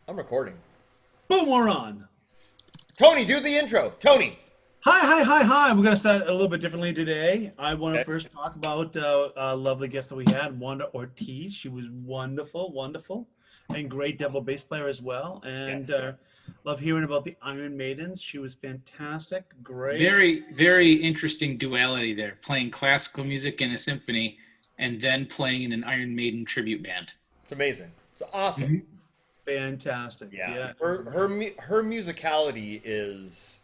I'm recording. Boom, we're on. Tony, do the intro. Tony. Hi, hi, hi, hi. We're going to start a little bit differently today. I want to Okay. first talk about a lovely guest that we had, Wanda Ortiz. She was wonderful, wonderful, and great double bass player as well. And Yes. love hearing about the Iron Maidens. She was fantastic, great. Very, very interesting duality there, playing classical music in a symphony and then playing in an Iron Maiden tribute band. It's amazing. It's awesome. Mhm. Fantastic. Yeah. Her musicality is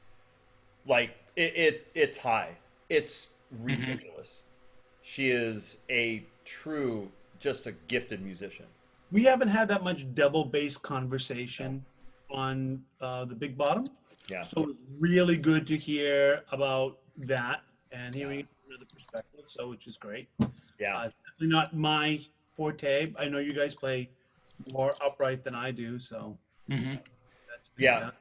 like it's high. It's ridiculous. She is just a gifted musician. We haven't had that much double bass conversation on the Big Bottom. Yeah. So it's really good to hear about that and hearing another perspective, so which is great. Yeah. It's definitely not my forte. I know you guys play more upright than I do, so Mhm. that's Yeah.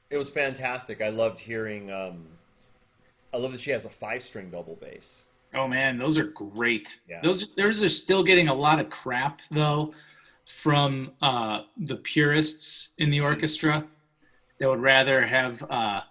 It was fantastic. I loved hearing I love that she has a 5-string double bass. Oh man, those are great. Yeah. Those are still getting a lot of crap though from the purists in the orchestra that would rather have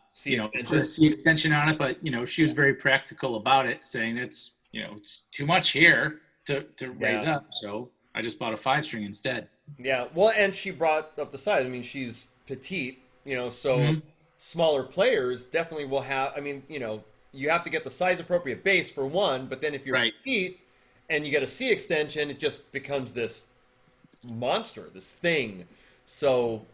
C put extension. a C extension on it, but she was very practical about it, saying that's it's too much here to raise Yeah. up, so I just bought a 5-string instead. Yeah, well, and she brought up the size. I mean, she's petite, so Mhm. smaller players definitely will have. I mean, you have to get the size appropriate bass for one, but then if you're Right. petite and you get a C extension, it just becomes this monster, this thing. So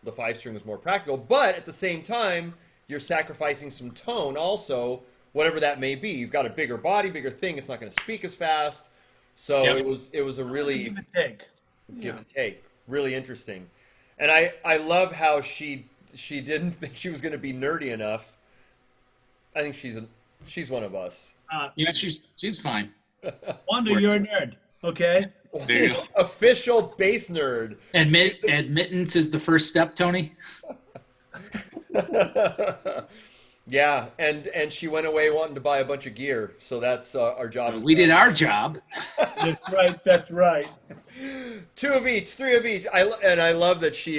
the 5-string is more practical, but at the same time, you're sacrificing some tone also, whatever that may be. You've got a bigger body, bigger thing. It's not going to speak as fast. So Yep. it was a really give and take. give and take. Really interesting. And I love how she didn't think she was going to be nerdy enough. I think she's one of us. Yeah, she's fine. Wanda, you're a nerd, okay? There you go. Official bass nerd. Admittance is the first step, Tony. Yeah, and she went away wanting to buy a bunch of gear. So that's our job. is We done. did our job. That's right. That's right. 2 of each, 3 of each. I love that she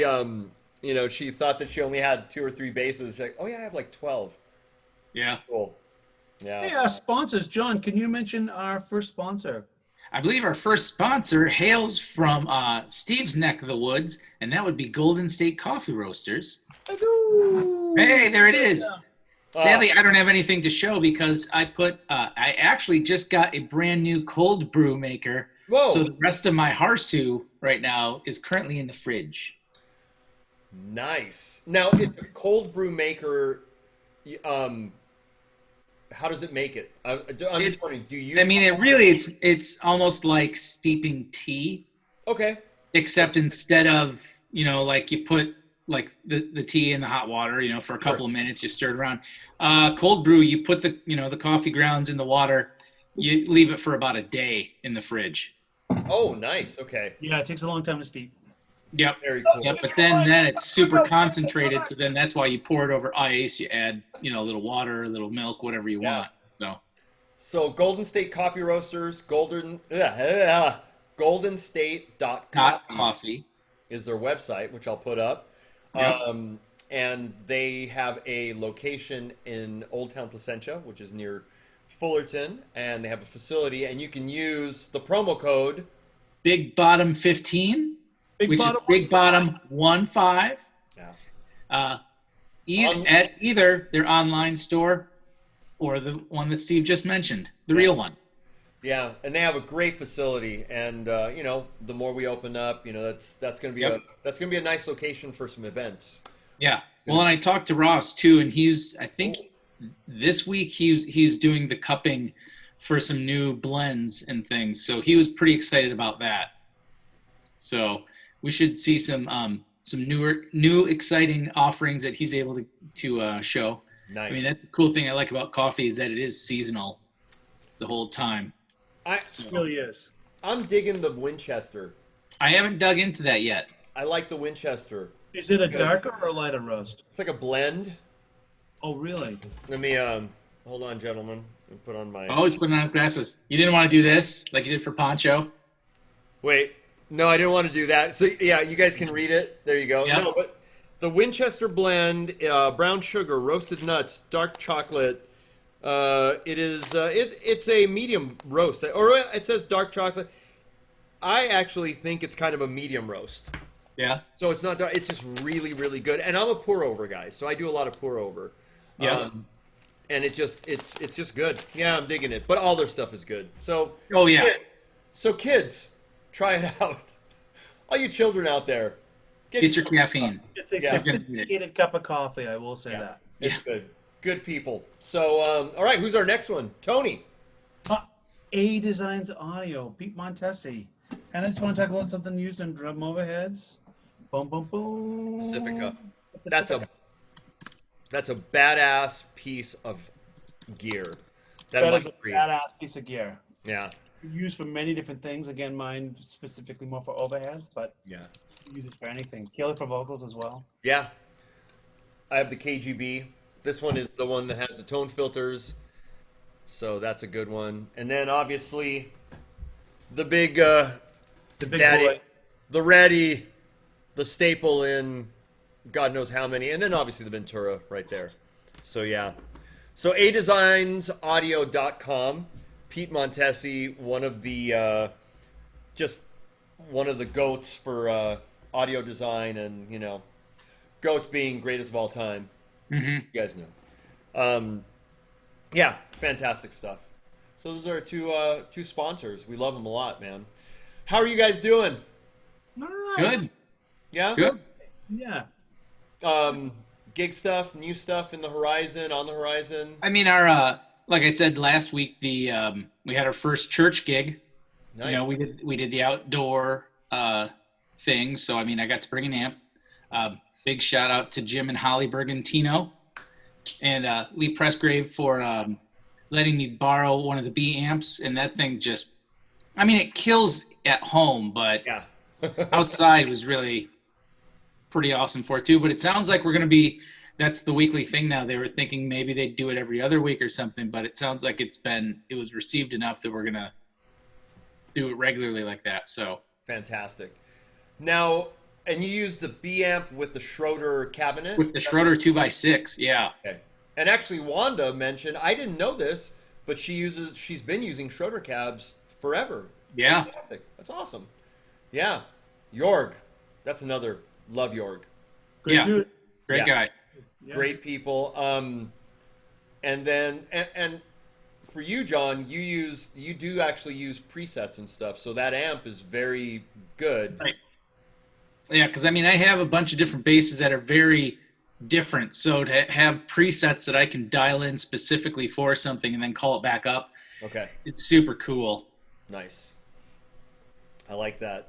she thought that she only had 2 or 3 basses. She's like, oh yeah, I have like 12. Yeah. Cool. Yeah. Hey, sponsors, John, can you mention our first sponsor? I believe our first sponsor hails from Steve's neck of the woods, and that would be Golden State Coffee Roasters. Hey, there it is. Sadly, I don't have anything to show because I actually just got a brand new cold brew maker. Whoa. So the rest of my Harsu right now is currently in the fridge. Nice. Now, it's a cold brew maker. How does it make it? I'm just wondering. Do you use? I mean, it's almost like steeping tea, Okay. except instead of like you put like the tea in the hot water, for a couple of minutes, you stir it around. Cold brew, you put the coffee grounds in the water, you leave it for about a day in the fridge. Oh, nice. Okay. Yeah, it takes a long time to steep. Yep. Very cool. Yep. But then it's super concentrated, so then that's why you pour it over ice. You add a little water, a little milk, whatever you Yeah. want. So Golden State Coffee Roasters, goldenstate.com Not coffee. is their website, which I'll put up. Yep. And they have a location in Old Town Placentia, which is near Fullerton, and they have a facility, and you can use the promo code. Big Bottom 15, which is Big Bottom 15. Yeah. At either their online store or the one that Steve just mentioned, the real one. Yeah, and they have a great facility, and the more we open up, that's going to be a nice location for some events. Yeah. Well, and I talked to Ross too, and I think this week he's doing the cupping for some new blends and things, so he was pretty excited about that. So we should see some new exciting offerings that he's able to show. Nice. I mean, that's the cool thing I like about coffee is that it is seasonal the whole time. It really is. I'm digging the Winchester. I haven't dug into that yet. I like the Winchester. Is it a Good. darker or a lighter roast? It's like a blend. Oh, really? Let me hold on, gentlemen. Let me put on my. Always putting on his glasses. You didn't want to do this like you did for Poncho? Wait. No, I didn't want to do that. So yeah, you guys can read it. There you go. Yep. No, but the Winchester blend, brown sugar, roasted nuts, dark chocolate. It's a medium roast, or it says dark chocolate. I actually think it's kind of a medium roast. Yeah. So it's not dark. It's just really, really good. And I'm a pour over guy, so I do a lot of pour over. Yeah. And it's just good. Yeah, I'm digging it. But all their stuff is good. So Oh yeah. So kids, try it out. All you children out there, Get your caffeine. It's a Yeah. sophisticated cup of coffee. I will say Yeah. that. It's good. Good people. So all right, who's our next one? Tony. A Designs Audio, Pete Montesi. And I just want to talk about something used in drum overheads. Boom, boom, boom. Pacifica. That's a badass piece of gear. That is a might be- badass piece of gear. Yeah. Used for many different things. Again, mine specifically more for overheads, but Yeah. use it for anything. Killer for vocals as well. Yeah. I have the KGB. This one is the one that has the tone filters. So that's a good one. And then obviously the big The big daddy, boy. the Ready, the staple in God knows how many, and then obviously the Ventura right there. So yeah. So adesignsaudio.com. Pete Montesi, one of the goats for audio design, and goats being greatest of all time. Mm-hmm. You guys know. Yeah, fantastic stuff. So those are our two sponsors. We love them a lot, man. How are you guys doing? All right. Good. Yeah. Good. Yeah. Gig stuff, new stuff on the horizon. I mean, our like I said last week, we had our first church gig. Nice. We did the outdoor thing. So I mean, I got to bring an amp. Big shout out to Jim and Holly Bergantino and Lee Pressgrave for letting me borrow one of the B amps, and that thing just, I mean, it kills at home, but Yeah. outside was really pretty awesome for it too. But it sounds like that's the weekly thing now. They were thinking maybe they'd do it every other week or something, but it sounds like it was received enough that we're gonna do it regularly like that. So Fantastic. Now, and you use the B amp with the Schroeder cabinet? with the Schroeder 2x6, yeah. Okay. And actually, Wanda mentioned, I didn't know this, but she's been using Schroeder cabs forever. Yeah. Fantastic. That's awesome. Yeah. Jorg. That's another. Love Jorg. Good Yeah. dude. Great Yeah. guy. Yeah. Great people. And then, and for you, John, you do actually use presets and stuff. So that amp is very good. Right. Yeah, because I mean, I have a bunch of different basses that are very different. So to have presets that I can dial in specifically for something and then call it back up, Okay. it's super cool. Nice. I like that.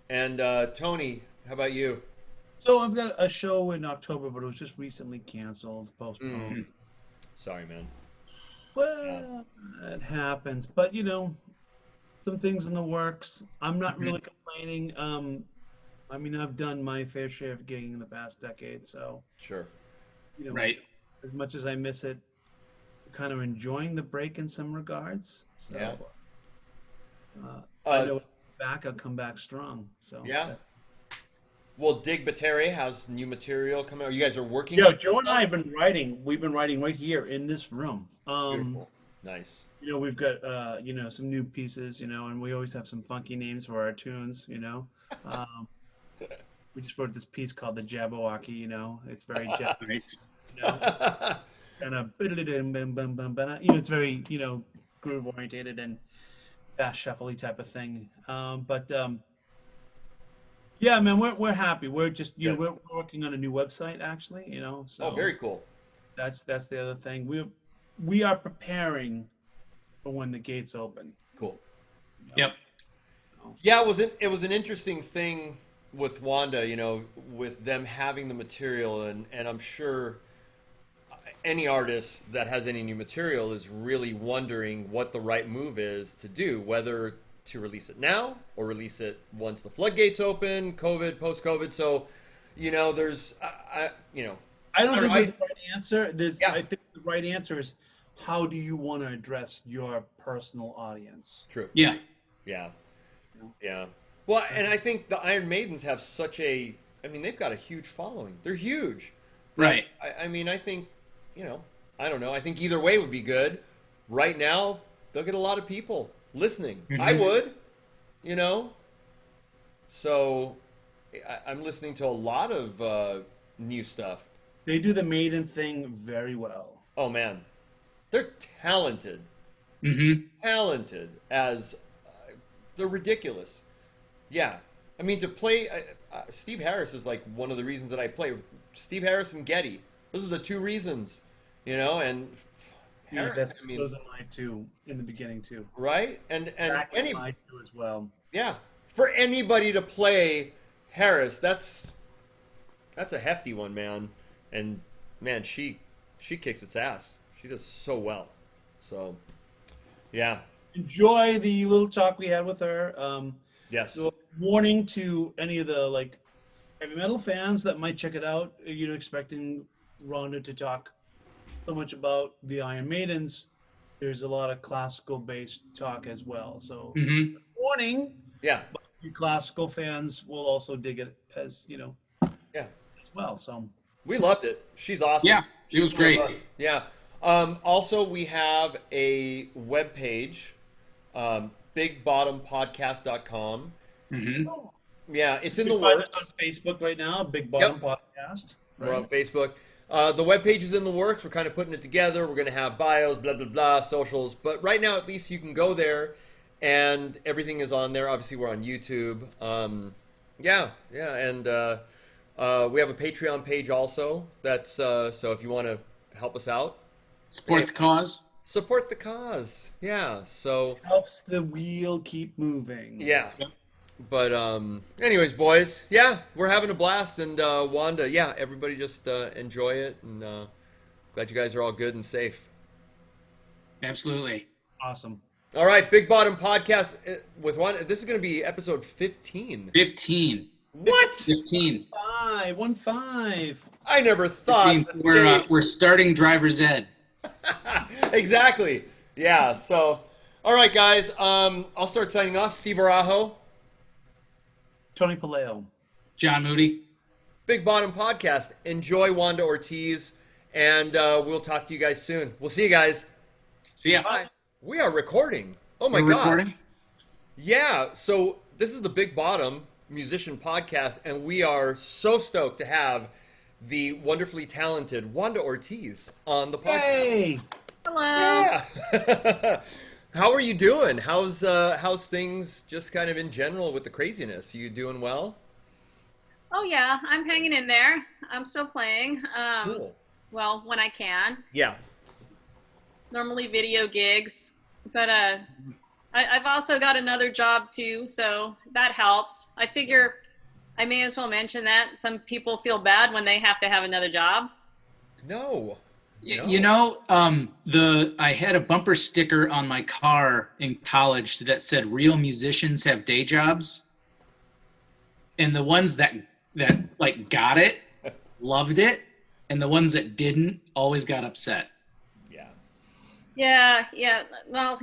And Tony, how about you? So I've got a show in October, but it was just recently canceled, postponed. Sorry, man. Well, it happens, but some things in the works. I'm not really complaining. I mean, I've done my fair share of gigging in the past decade, so Sure. Right. as much as I miss it, kind of enjoying the break in some regards. So, Yeah. I know I'll come back strong. So Yeah. Well, Dig Battery has new material coming out. You guys are working Yeah, on Joe and I have been writing. We've been writing right here in this room. Beautiful. Nice. We've got some new pieces, and we always have some funky names for our tunes, We just wrote this piece called the Jabberwocky, it's very Japanese, kind of, it's very, groove orientated and fast shuffly type of thing. Yeah, man, we're happy. We're just, we're working on a new website actually, so Oh, very cool. that's the other thing. We are preparing for when the gates open. Cool. Yep. Yeah, it was an interesting thing with Wanda, with them having the material, and I'm sure any artist that has any new material is really wondering what the right move is to do, whether to release it now or release it once the floodgates open, COVID, post-COVID. So, there's, I don't think there's a right answer. I think the right answer is, how do you want to address your personal audience? True. Yeah. Yeah. Yeah. Well, and I think the Iron Maidens have such a, I mean, they've got a huge following. They're huge. Right. I mean, I think, you know, I don't know. I think either way would be good. Right now, they'll get a lot of people listening. I would, you know. So I'm listening to a lot of new stuff. They do the Maiden thing very well. Oh, man. They're talented. Talented as they're ridiculous. Yeah. I mean, to play, Steve Harris is like one of the reasons that I play. Steve Harris and Getty. Those are the two reasons, you know, and Yeah, that's those are mine too in the beginning too. right? And Back any, mine too as well. yeah, for anybody to play Harris, that's a hefty one, man. And man, she kicks its ass. She does so well. So, yeah. Enjoy the little talk we had with her. Yes. So warning to any of the like heavy metal fans that might check it out. You know, expecting Rhonda to talk so much about the Iron Maidens. There's a lot of classical based talk as well. So warning. Yeah. But you classical fans will also dig it as Yeah. as well. So We loved it. She's awesome. Yeah, it was She's one of great. us. Yeah. Also, we have a webpage, bigbottompodcast.com. Yeah, it's in the you can find us works. on Facebook right now, Big Bottom Podcast. We're on Facebook. The webpage is in the works. We're kind of putting it together. We're going to have bios, blah, blah, blah, socials. But right now, at least you can go there, and everything is on there. Obviously, we're on YouTube. Yeah. And we have a Patreon page also. That's so if you want to help us out. Support the cause. Support the cause. Yeah. So, Helps the wheel keep moving. yeah. But anyways, boys, yeah, we're having a blast, and Wanda, yeah, everybody just enjoy it, and glad you guys are all good and safe. Absolutely. Awesome. All right, Big Bottom Podcast with Wanda. This is going to be episode 15. 15. What? 15. 15. I never thought. 15. We're starting driver's ed. Exactly. Yeah. So, all right, guys. I'll start signing off. Steve Araujo. Tony Puleo. John Moody. Big Bottom Podcast. Enjoy Wanda Ortiz, and we'll talk to you guys soon. We'll see you guys. See ya. Bye. We are recording. Oh my We're God. recording? Yeah. So this is the Big Bottom Musician Podcast, and we are so stoked to have the wonderfully talented Wanda Ortiz on the podcast. Hey. Hello. Yeah. How are you doing? How's things just kind of in general with the craziness? You doing well? Oh yeah, I'm hanging in there. I'm still playing. Cool. Well, when I can. Yeah. Normally video gigs, but I've also got another job too, so that helps. I figure I may as well mention that. Some people feel bad when they have to have another job. No. You know, I had a bumper sticker on my car in college that said "Real musicians have day jobs," and the ones that like got it loved it, and the ones that didn't always got upset. Yeah. Well,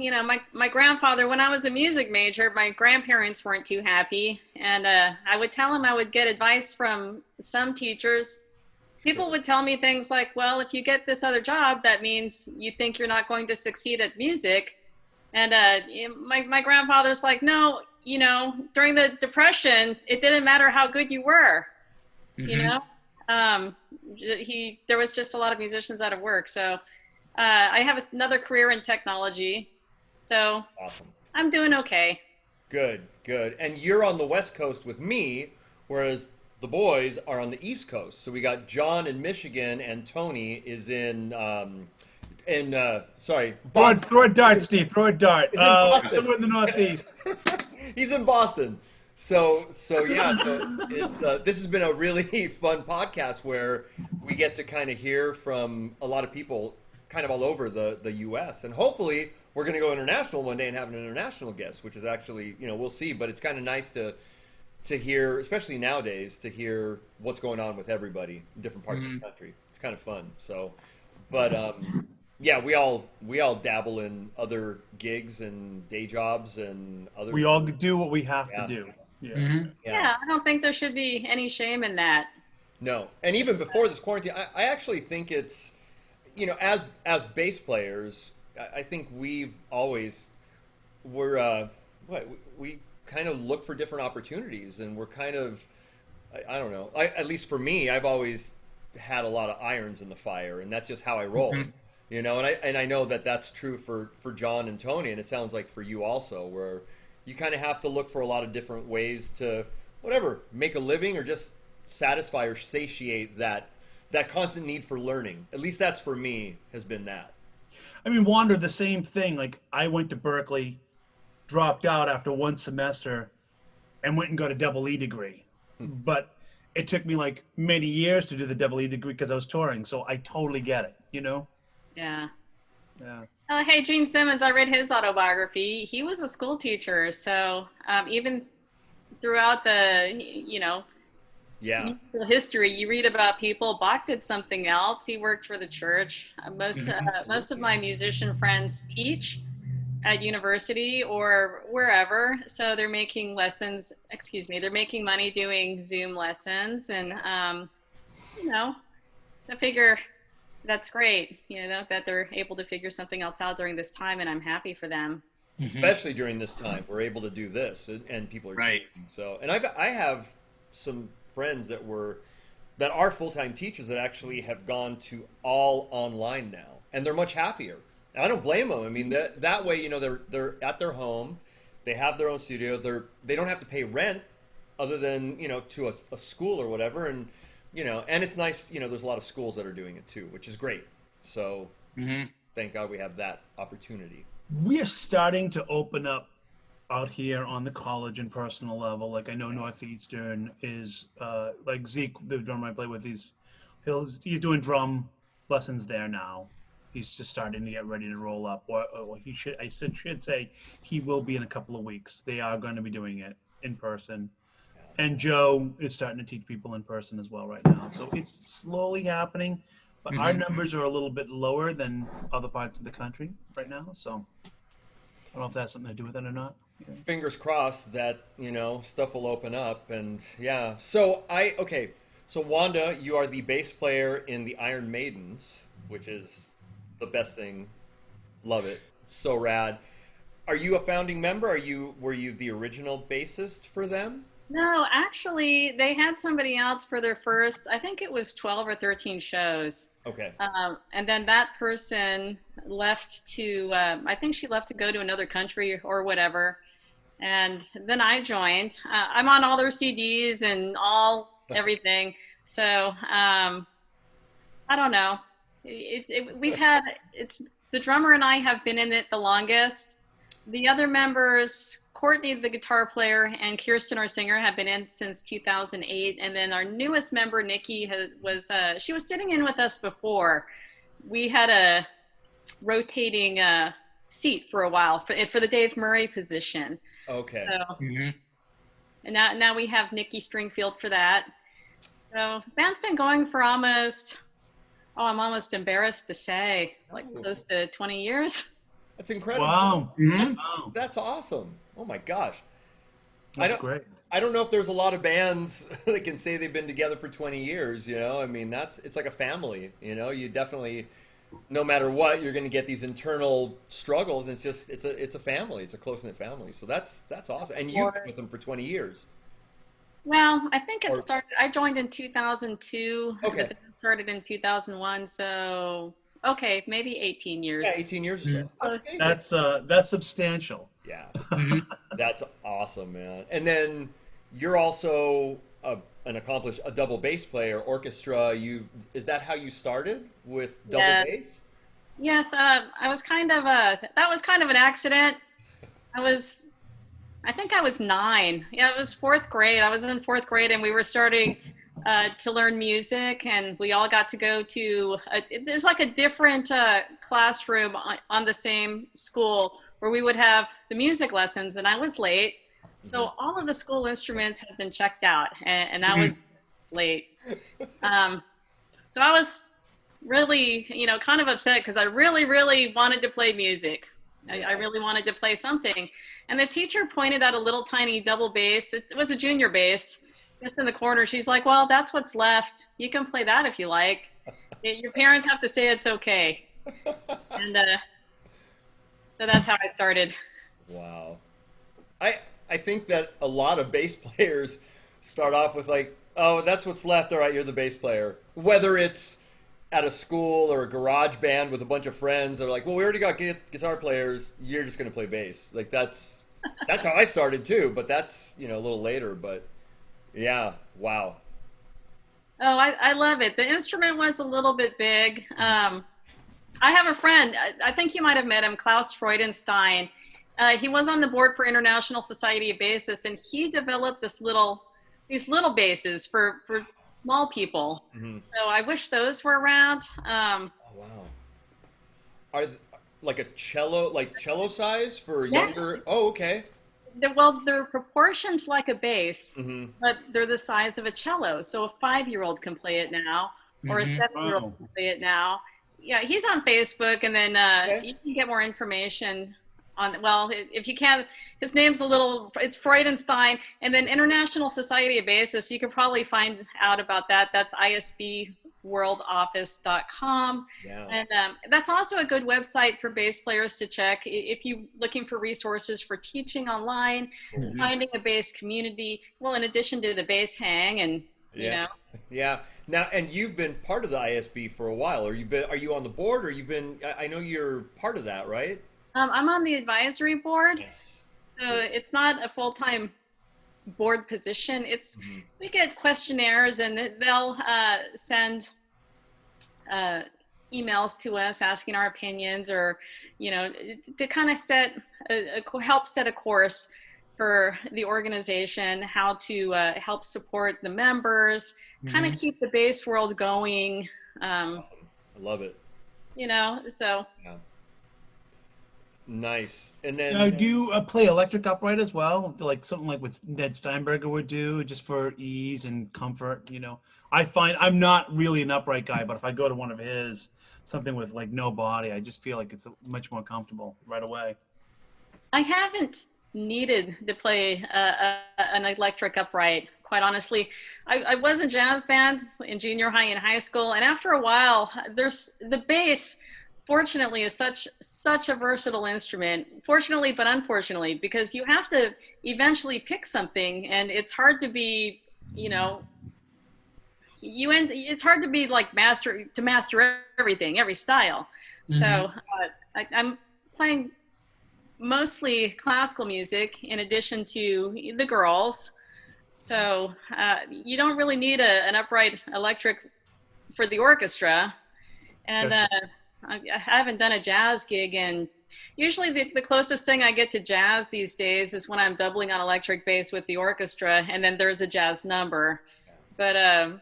my grandfather, when I was a music major, my grandparents weren't too happy, and I would tell them I would get advice from some teachers. People would tell me things like, well, if you get this other job, that means you think you're not going to succeed at music. And my grandfather's like, no, during the Depression, it didn't matter how good you were, there was just a lot of musicians out of work. So I have another career in technology. So Awesome. I'm doing okay. Good. And you're on the West Coast with me, whereas the boys are on the East Coast. So we got John in Michigan, and Tony is in Boston. Throw a dart, Steve. Throw a dart. He's in Boston. Somewhere in the Northeast. He's in Boston. So yeah. So it's this has been a really fun podcast where we get to kind of hear from a lot of people, kind of all over the U.S. And hopefully we're going to go international one day and have an international guest, which is actually we'll see. But it's kind of nice to hear, especially nowadays, to hear what's going on with everybody in different parts of the country. It's kind of fun. So, but yeah, we all dabble in other gigs and day jobs and other. We all do what we have to do. Yeah. Mhm. Yeah, I don't think there should be any shame in that. No, and even before this quarantine, I actually think it's, as bass players, I think we've always we kind of look for different opportunities, and we're kind of, I don't know, at least for me, I've always had a lot of irons in the fire, and that's just how I roll. Mhm. And I know that that's true for John and Tony, and it sounds like for you also, where you kind of have to look for a lot of different ways to whatever make a living or just satisfy or satiate that constant need for learning. At least that's for me has been that. I mean, Wanda, the same thing. Like, I went to Berkeley, dropped out after one semester, and went and got a double E degree. But it took me like many years to do the double E degree because I was touring. So I totally get it, you know? Yeah. Yeah. Hey, Gene Simmons, I read his autobiography. He was a school teacher, so even throughout the, Yeah. musical history, you read about people. Bach did something else. He worked for the church. Most of my musician friends teach at university or wherever, so they're making lessons. Excuse me, they're making money doing Zoom lessons, and I figure that's great. That they're able to figure something else out during this time, and I'm happy for them. Especially during this time, we're able to do this, and people are Right. teaching. So, and I have some friends that are full-time teachers that actually have gone to all online now, and they're much happier. And I don't blame them. I mean, that way, they're at their home, they have their own studio, they don't have to pay rent, other than to a school or whatever, and and it's nice. There's a lot of schools that are doing it too, which is great. So, thank God we have that opportunity. We are starting to open up out here on the college and personal level. Like, I know Northeastern is like Zeke, the drummer I play with, he's doing drum lessons there now. He's just starting to get ready to roll up. Or should say he will be in a couple of weeks. They are going to be doing it in person. And Joe is starting to teach people in person as well right now. So it's slowly happening, but our numbers are a little bit lower than other parts of the country right now. So I don't know if that's something to do with it or not. Yeah. Fingers crossed that stuff will open up, and yeah. So Wanda, you are the bass player in the Iron Maidens, which is the best thing. Love it, so rad. Are you a founding member? Were you the original bassist for them? No, actually, they had somebody else for their first, I think it was 12 or 13 shows. Okay. And then that person left I think she left to go to another country or whatever. And then I joined. I'm on all their CDs and everything. So I don't know. The drummer and I have been in it the longest. The other members, Courtney, the guitar player, and Kirsten, our singer, have been in since 2008. And then our newest member, Nikki, she was sitting in with us before. We had a rotating seat for a while for the Dave Murray position. Okay. So, and now we have Nikki Stringfield for that. So band's been going for I'm almost embarrassed to say, like close to 20 years. That's incredible. Wow. That's awesome. Oh my gosh. That's great. I don't know if there's a lot of bands that can say they've been together for 20 years, I mean, it's like a family, you definitely, no matter what, you're going to get these internal struggles. And it's a family. It's a close-knit family. So that's awesome. And you've been with them for 20 years. Well, I think I joined in 2002. Okay. It started in 2001. So, okay, maybe 18 years. Yeah, 18 years or so. That's substantial. Yeah. That's awesome, man. And then you're also an accomplished double bass player, orchestra. Is that how you started with double bass? Yes, that was kind of an accident. I think I was 9. Yeah, it was 4th grade. I was in 4th grade, and we were starting to learn music, and we all got to go to there's like a different classroom on the same school where we would have the music lessons, and I was late. So all of the school instruments had been checked out, and I was late. So I was really, kind of upset because I really, really wanted to play music. I really wanted to play something. And the teacher pointed out a little tiny double bass. It was a junior bass. It's in the corner. She's like, well, that's what's left. You can play that if you like. Your parents have to say it's okay. And so that's how I started. Wow. I think that a lot of bass players start off with like, oh, that's what's left. All right, you're the bass player. Whether it's at a school or a garage band with a bunch of friends, they're like, well, we already got guitar players. You're just going to play bass. Like that's how I started too, but that's, a little later, but yeah, wow. Oh, I love it. The instrument was a little bit big. I have a friend, I think you might have met him, Klaus Freudenstein. He was on the board for International Society of Bassists, and he developed these little basses for small people. Mm-hmm. So I wish those were around. Oh, wow. Are like a cello size for younger? Oh, okay. They're proportioned like a bass, Mm-hmm. but they're the size of a cello. So a 5-year-old can play it now, or a 7-year-old can play it now. Yeah, he's on Facebook, and then you can get more information on. Well, if you can, his name's it's Freudenstein, and then International Society of Bassists. You can probably find out about that. That's isbworldoffice.com. Yeah. And that's also a good website for bass players to check if you're looking for resources for teaching online, finding a bass community. Well, in addition to the bass hang and Yeah. Now, and you've been part of the ISB for a while. Are you on the board, or I know you're part of that, right? I'm on the advisory board. Yes. So it's not a full-time board position. It's we get questionnaires, and they'll send emails to us asking our opinions, or to kind of help set a course for the organization, how to help support the members, kind of keep the bass world going. Awesome. I love it. So. Yeah. Nice. And then do you play electric upright as well? Like something like what Ned Steinberger would do, just for ease and comfort, I find I'm not really an upright guy, but if I go to one of his, something with like no body, I just feel like it's much more comfortable right away. I haven't needed to play an electric upright, quite honestly. I was in jazz bands in junior high and high school, and after a while, the bass, fortunately, is such a versatile instrument. Fortunately, but unfortunately, because you have to eventually pick something, and it's hard to be, it's hard to be like master everything, every style. So I'm playing mostly classical music in addition to the girls. So you don't really need an upright electric for the orchestra. And I haven't done a jazz gig, and usually the closest thing I get to jazz these days is when I'm doubling on electric bass with the orchestra, and then there's a jazz number. But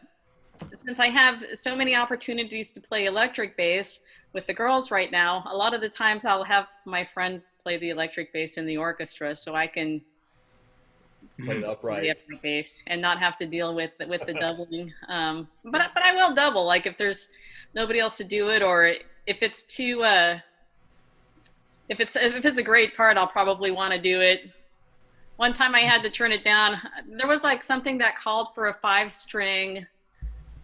since I have so many opportunities to play electric bass with the girls right now, a lot of the times I'll have my friend play the electric bass in the orchestra, so I can play the upright. The upright bass and not have to deal with the doubling. But I will double, like if there's nobody else to do it, or if it's too if it's a great part, I'll probably want to do it. One time I had to turn it down. There was like something that called for a 5-string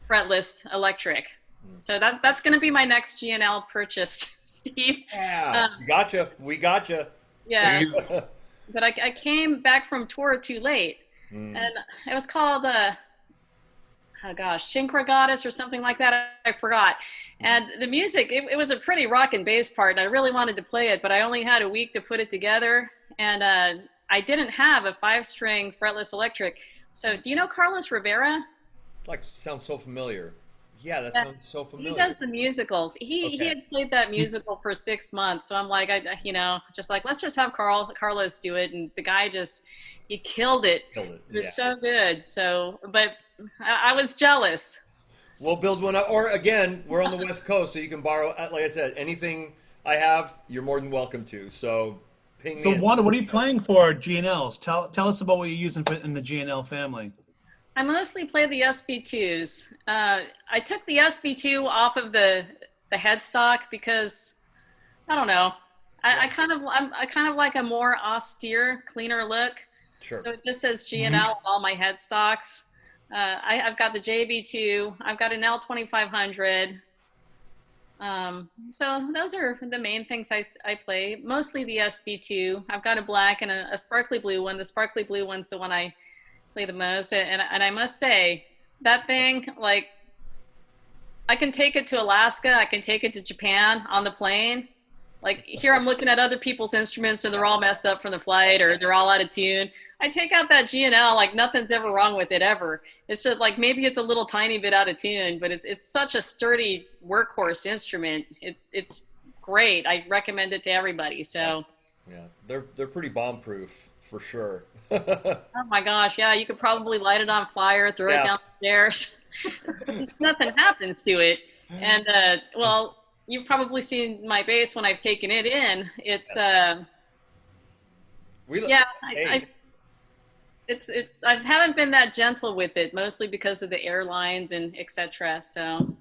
fretless electric. So that's going to be my next GNL purchase, Steve. Yeah, gotcha. We gotcha. Yeah. But I came back from tour too late, and it was called Shinkra Goddess or something like that. I forgot. And the music, it was a pretty rock and bass part, and I really wanted to play it, but I only had a week to put it together, and I didn't have a 5-string fretless electric. So do you know Carlos Rivera? Like, sounds so familiar. Yeah, that sounds so familiar. He does the musicals. He had played that musical for 6 months. So I'm like, just like, let's just have Carlos do it. And the guy he killed it. It was so good. So, but I was jealous. We'll build one up. Or again, we're on the West Coast, so you can borrow, like I said, anything I have, you're more than welcome to. So ping me. So Wanda, what are you playing for GNLs? Tell us about what you're using in the GNL family. I mostly play the SB2s. I took the SB2 off of the headstock because, I don't know, I kind of like a more austere, cleaner look. Sure. So it just says G&L on all my headstocks. I've got the JB2. I've got an L2500. So those are the main things I play. Mostly the SB2. I've got a black and a sparkly blue one. The sparkly blue one's the one I play the most. And I must say, that thing, like, I can take it to Alaska. I can take it to Japan on the plane. Like, here I'm looking at other people's instruments and they're all messed up from the flight or they're all out of tune. I take out that G&L, like nothing's ever wrong with it ever. It's just like maybe it's a little tiny bit out of tune, but it's such a sturdy workhorse instrument. It's great. I recommend it to everybody. So Yeah, they're pretty bomb proof for sure. oh my gosh, yeah, you could probably light it on fire, throw it down the stairs. Nothing happens to it. And well, you've probably seen my bass when I've taken it in. It's I haven't been that gentle with it, mostly because of the airlines and etc. So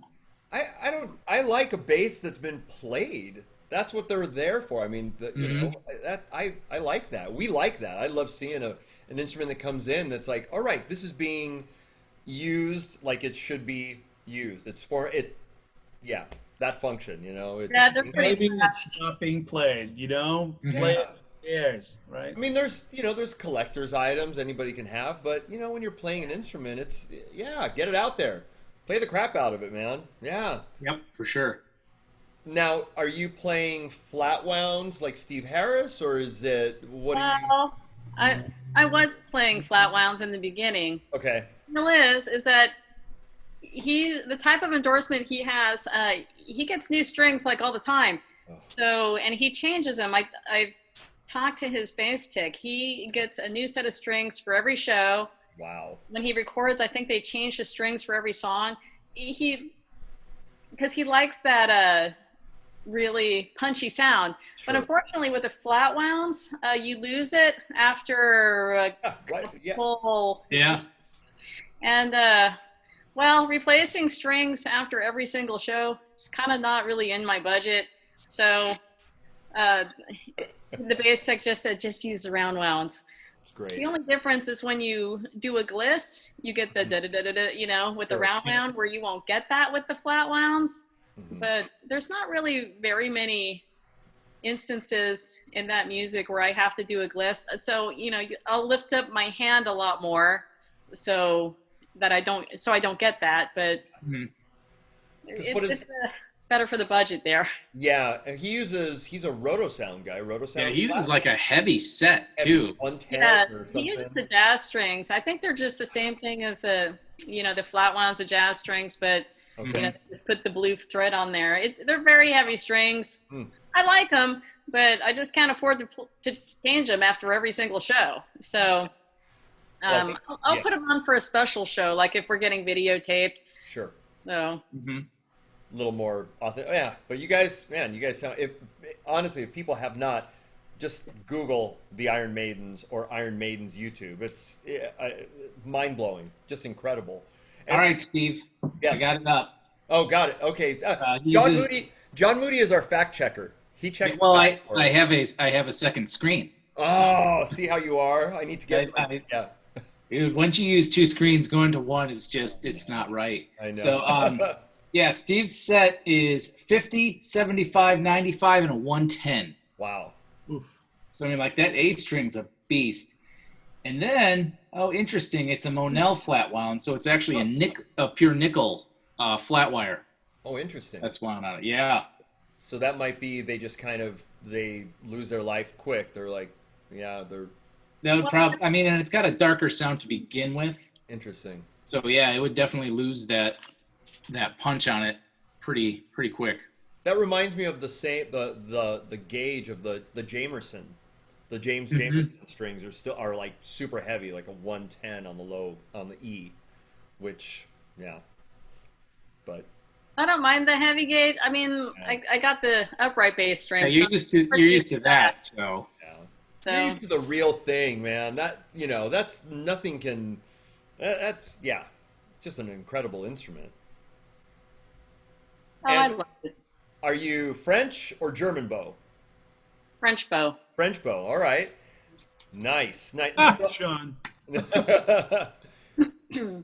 I like a bass that's been played. That's what they're there for. I mean, you know, I like that. We like that. I love seeing an instrument that comes in that's like, all right, this is being used like it should be used. It's for it. Yeah, that function, you know. It's, yeah, they're pretty Maybe it's not being played, you know? Play it airs, right? I mean, there's collector's items anybody can have, but you know, when you're playing an instrument, it's get it out there, play the crap out of it, man. Yeah. Yep, for sure. Now, are you playing flat wounds like Steve Harris, or is it what? Well, I was playing flat wounds in the beginning. Okay. The deal is that the type of endorsement he has, he gets new strings like all the time. Oh. So, and he changes them. I talked to his bass tech. He gets a new set of strings for every show. Wow. When he records, I think they change the strings for every song. Because he likes that really punchy sound. Sure. But unfortunately, with the flat wounds, you lose it after couple. Yeah. And well, replacing strings after every single show is kind of not really in my budget. So the bass tech just said, just use the round wounds. It's great. The only difference is when you do a gliss, you get the da-da-da-da-da, you know, with the round wound, where you won't get that with the flat wounds. But there's not really very many instances in that music where I have to do a gliss. So, you know, I'll lift up my hand a lot more so I don't get that. But it's better for the budget there. Yeah, and he's a rotosound guy. Yeah, he uses like a heavy set too. 110 or something. He uses the jazz strings. I think they're just the same thing as the flat wounds, the jazz strings, but you know, just put the blue thread on there. They're very heavy strings. I like them, but I just can't afford to change them after every single show. So I'll put them on for a special show, like if we're getting videotaped. Sure. So. A little more authentic. Yeah, but you guys sound. Honestly, if people have not, just Google the Iron Maidens or Iron Maidens YouTube. It's mind blowing, just incredible. All right, Steve. Yes. I got it up. Oh, got it. Okay. John Moody is our fact checker. He checks. Well, I have a second screen. Oh, see how you are. I need to get. Yeah. Dude, once you use two screens, going to one is just it's not right. I know. So yeah, Steve's set is 50, 75, 95, and a 110. Wow. Oof. So I mean, like that A string's a beast. And then, oh, interesting, it's a Monell flat wound, so it's actually a pure nickel flat wire. Oh, interesting. That's wound on it. Yeah. So that might be they just kind of they lose their life quick. They're like, yeah, they're. That would probably. I mean, and it's got a darker sound to begin with. Interesting. So yeah, it would definitely lose that punch on it pretty quick. That reminds me of the gauge of the Jamerson. The James Jamerson strings are like super heavy, like a 110 on the E, which but I don't mind the heavy gauge. I mean, I got the upright bass strings. Yeah, you're used to that, so. So. You're used to the real thing, man. That's nothing can. That's just an incredible instrument. Oh, I love it. Are you French or German bow? French bow. French bow. All right. Nice. Nice. Sean. But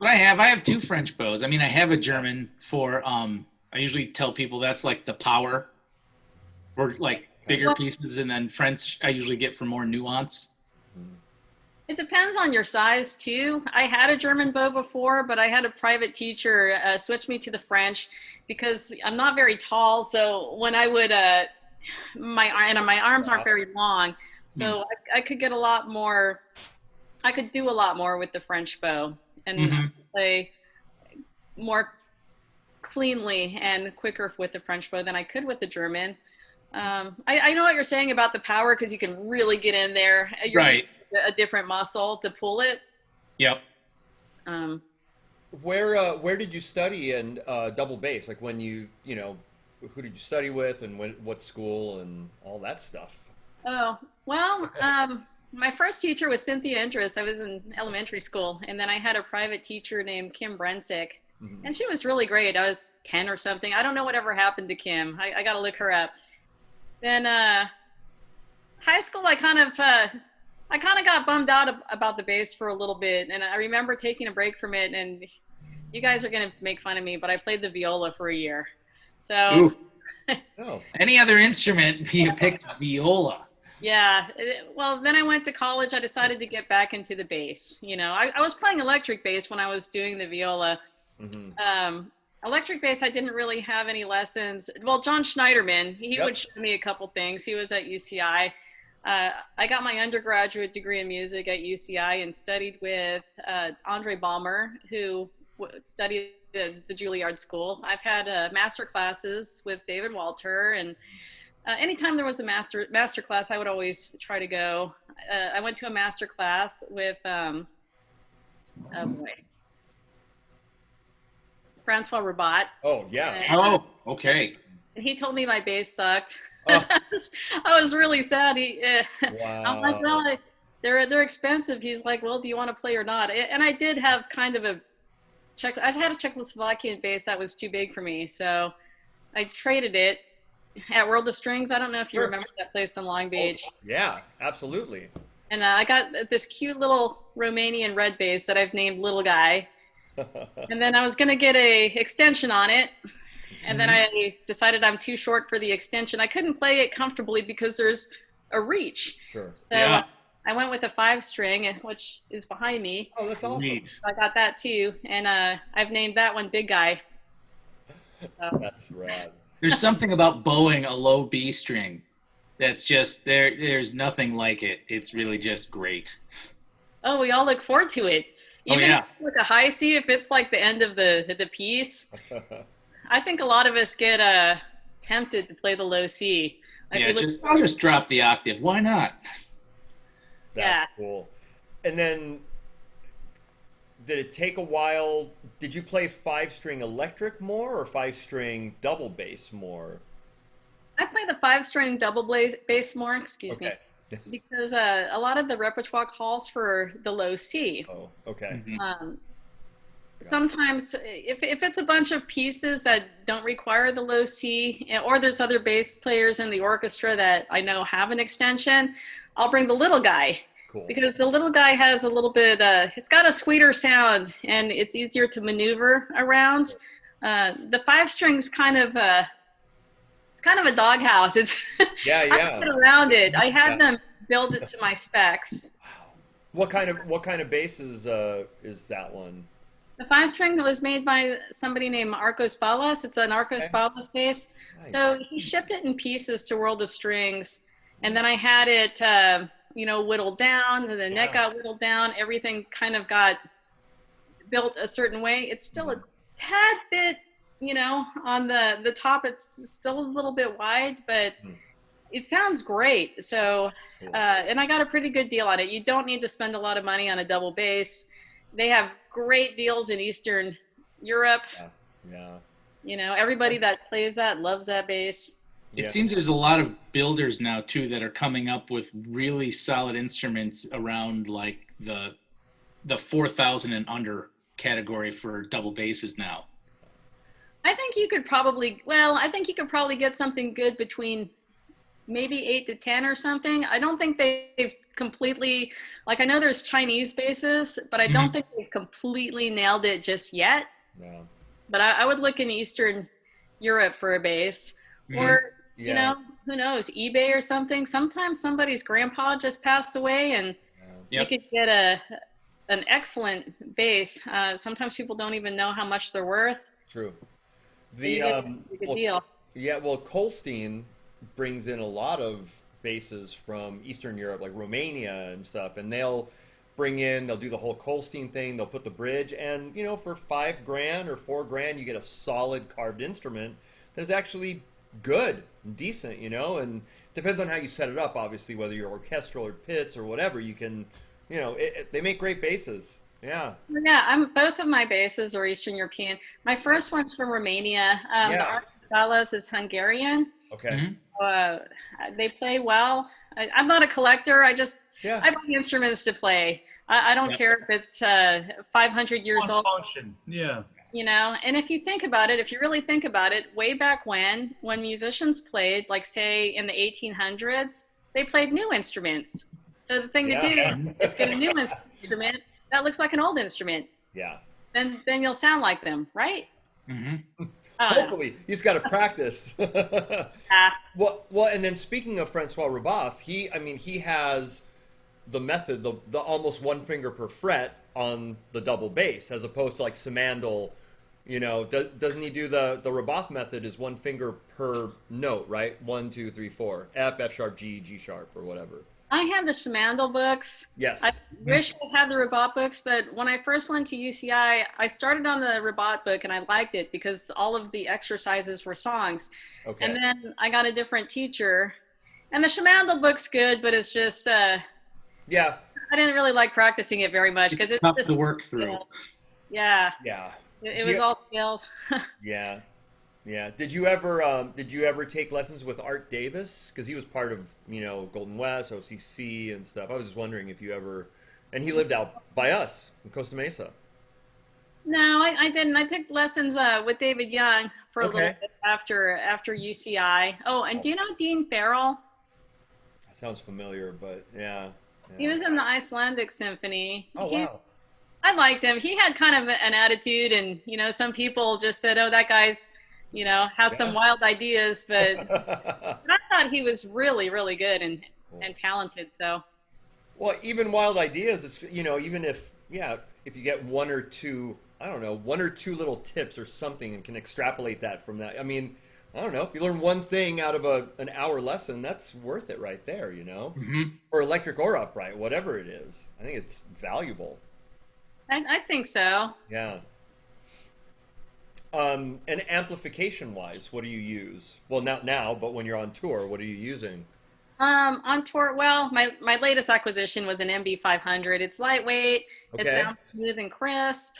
I have two French bows. I mean, I have a German for I usually tell people that's like the power for like bigger pieces, and then French I usually get for more nuance. It depends on your size too. I had a German bow before, but I had a private teacher switch me to the French because I'm not very tall. So when I would, my arms aren't very long, so I could get a lot more. I could do a lot more with the French bow and play more cleanly and quicker with the French bow than I could with the German. I know what you're saying about the power because you can really get in there. You're right. A different muscle to pull it. Yep. Where did you study in double bass? Like when you know, who did you study with, and what school and all that stuff? Oh, well, my first teacher was Cynthia Indris. I was in elementary school, and then I had a private teacher named Kim Brensick, and she was really great. I was 10 or something. I don't know whatever happened to Kim. I got to look her up. Then high school, I kind of got bummed out about the bass for a little bit, and I remember taking a break from it, and you guys are going to make fun of me, but I played the viola for a year. So any other instrument, you picked viola. Yeah. Well, then I went to college. I decided to get back into the bass. You know, I was playing electric bass when I was doing the viola. Electric bass, I didn't really have any lessons. Well, John Schneiderman, he would show me a couple things. He was at UCI. I got my undergraduate degree in music at UCI and studied with Andre Balmer, who studied the Juilliard School. I've had master classes with David Walter, and anytime there was a master class, I would always try to go. I went to a master class with Francois Rabat. Oh, yeah. And, Okay. and he told me my bass sucked. Oh. I was really sad. Wow. I'm like, well, they're expensive. He's like, well, do you want to play or not? And I did have kind of I had a Czechoslovakian bass that was too big for me, so I traded it at World of Strings. I don't know if you remember that place in Long Beach. Oh, yeah, absolutely. And I got this cute little Romanian red bass that I've named Little Guy. And then I was going to get a extension on it. And then I decided I'm too short for the extension. I couldn't play it comfortably because there's a reach. Sure. So I went with a 5-string, which is behind me. Oh, that's awesome. Neat. I got that too. And I've named that one Big Guy. So. That's rad. There's something about bowing a low B string that's just there's nothing like it. It's really just great. Oh, we all look forward to it. Even if it's like a high C, if it's like the end of the piece, I think a lot of us get tempted to play the low C. Like I'll just drop the octave. Why not? That's cool. And then, did it take a while? Did you play 5-string electric more or 5-string double bass more? I play the 5-string double bass more. Excuse me. Because a lot of the repertoire calls for the low C. Oh, okay. Sometimes if it's a bunch of pieces that don't require the low C, or there's other bass players in the orchestra that I know have an extension, I'll bring the Little Guy. Cool. Because the Little Guy has a little bit, it's got a sweeter sound and it's easier to maneuver around. The 5-string's kind of it's kind of a doghouse. It's I get around it. I had them build it to my specs. What kind of bass is that one? The 5-string was made by somebody named Arcos Balas. It's an Arcos Balas bass. Nice. So he shipped it in pieces to World of Strings, and then I had it, whittled down. The neck got whittled down. Everything kind of got built a certain way. It's still a tad bit, on the top. It's still a little bit wide, but it sounds great. So, and I got a pretty good deal on it. You don't need to spend a lot of money on a double bass. They have great deals in Eastern Europe. Everybody that plays that loves that bass. It seems there's a lot of builders now too that are coming up with really solid instruments around like the 4,000 and under category for double basses now. I think you could probably get something good between maybe 8 to 10 or something. I don't think they've completely, like, I know there's Chinese basses, but I don't think they've completely nailed it just yet. Yeah. But I would look in Eastern Europe for a bass, or you know, who knows, eBay or something. Sometimes somebody's grandpa just passed away, and you could get an excellent bass. Sometimes people don't even know how much they're worth. True. Good deal. Yeah, well, Kolstein brings in a lot of basses from Eastern Europe, like Romania and stuff, and they'll do the whole Kolstein thing. They'll put the bridge, and you know, for $5,000 or $4,000, you get a solid carved instrument that is actually good and decent, you know, and depends on how you set it up, obviously, whether you're orchestral or pits or whatever. You can, you know, they make great basses. Yeah. Yeah, both of my basses are Eastern European. My first one's from Romania. The Araujo is Hungarian. Okay. They play well. I'm not a collector. I buy instruments to play. I don't care if it's 500 years old. Function. Yeah. You know, and if you think about it, if you really think about it, way back when musicians played, like say in the 1800s, they played new instruments. So the thing to do is get a new instrument that looks like an old instrument. Yeah. Then you'll sound like them, right? Mm-hmm. Hopefully, he's got to practice. Well, and then speaking of Francois Rebath, he has the method, the almost one finger per fret on the double bass, as opposed to like Simandl. You know, doesn't he do the Rebath method is one finger per note, right? 1, 2, 3, 4, F sharp, G sharp, or whatever. I have the Simandl books. Yes. I wish I had the Rebath books, but when I first went to UCI, I started on the Rebath book and I liked it because all of the exercises were songs. Okay. And then I got a different teacher, and the Simandl book's good, but it's just I didn't really like practicing it very much because it's tough just, to work through. Yeah. It was all skills. Yeah. Did you ever take lessons with Art Davis? Because he was part of, you know, Golden West, OCC, and stuff. I was just wondering if you ever, and he lived out by us in Costa Mesa. No, I didn't. I took lessons with David Young for a little bit after UCI. Oh, and do you know Dean Farrell? That sounds familiar, but yeah. He was in the Icelandic Symphony. Oh, wow. I liked him. He had kind of an attitude, and, you know, some people just said, oh, that guy's, you know, has some wild ideas, but I thought he was really, really good and talented. So, well, even wild ideas, it's, you know, even if you get one or two little tips or something and can extrapolate that from that. I mean, I don't know, if you learn one thing out of an hour lesson, that's worth it right there, you know, for electric or upright, whatever it is. I think it's valuable. I think so. Yeah. And amplification-wise, what do you use? Well, not now, but when you're on tour, what are you using? On tour, well, my latest acquisition was an MB500. It's lightweight. Okay. It sounds smooth and crisp.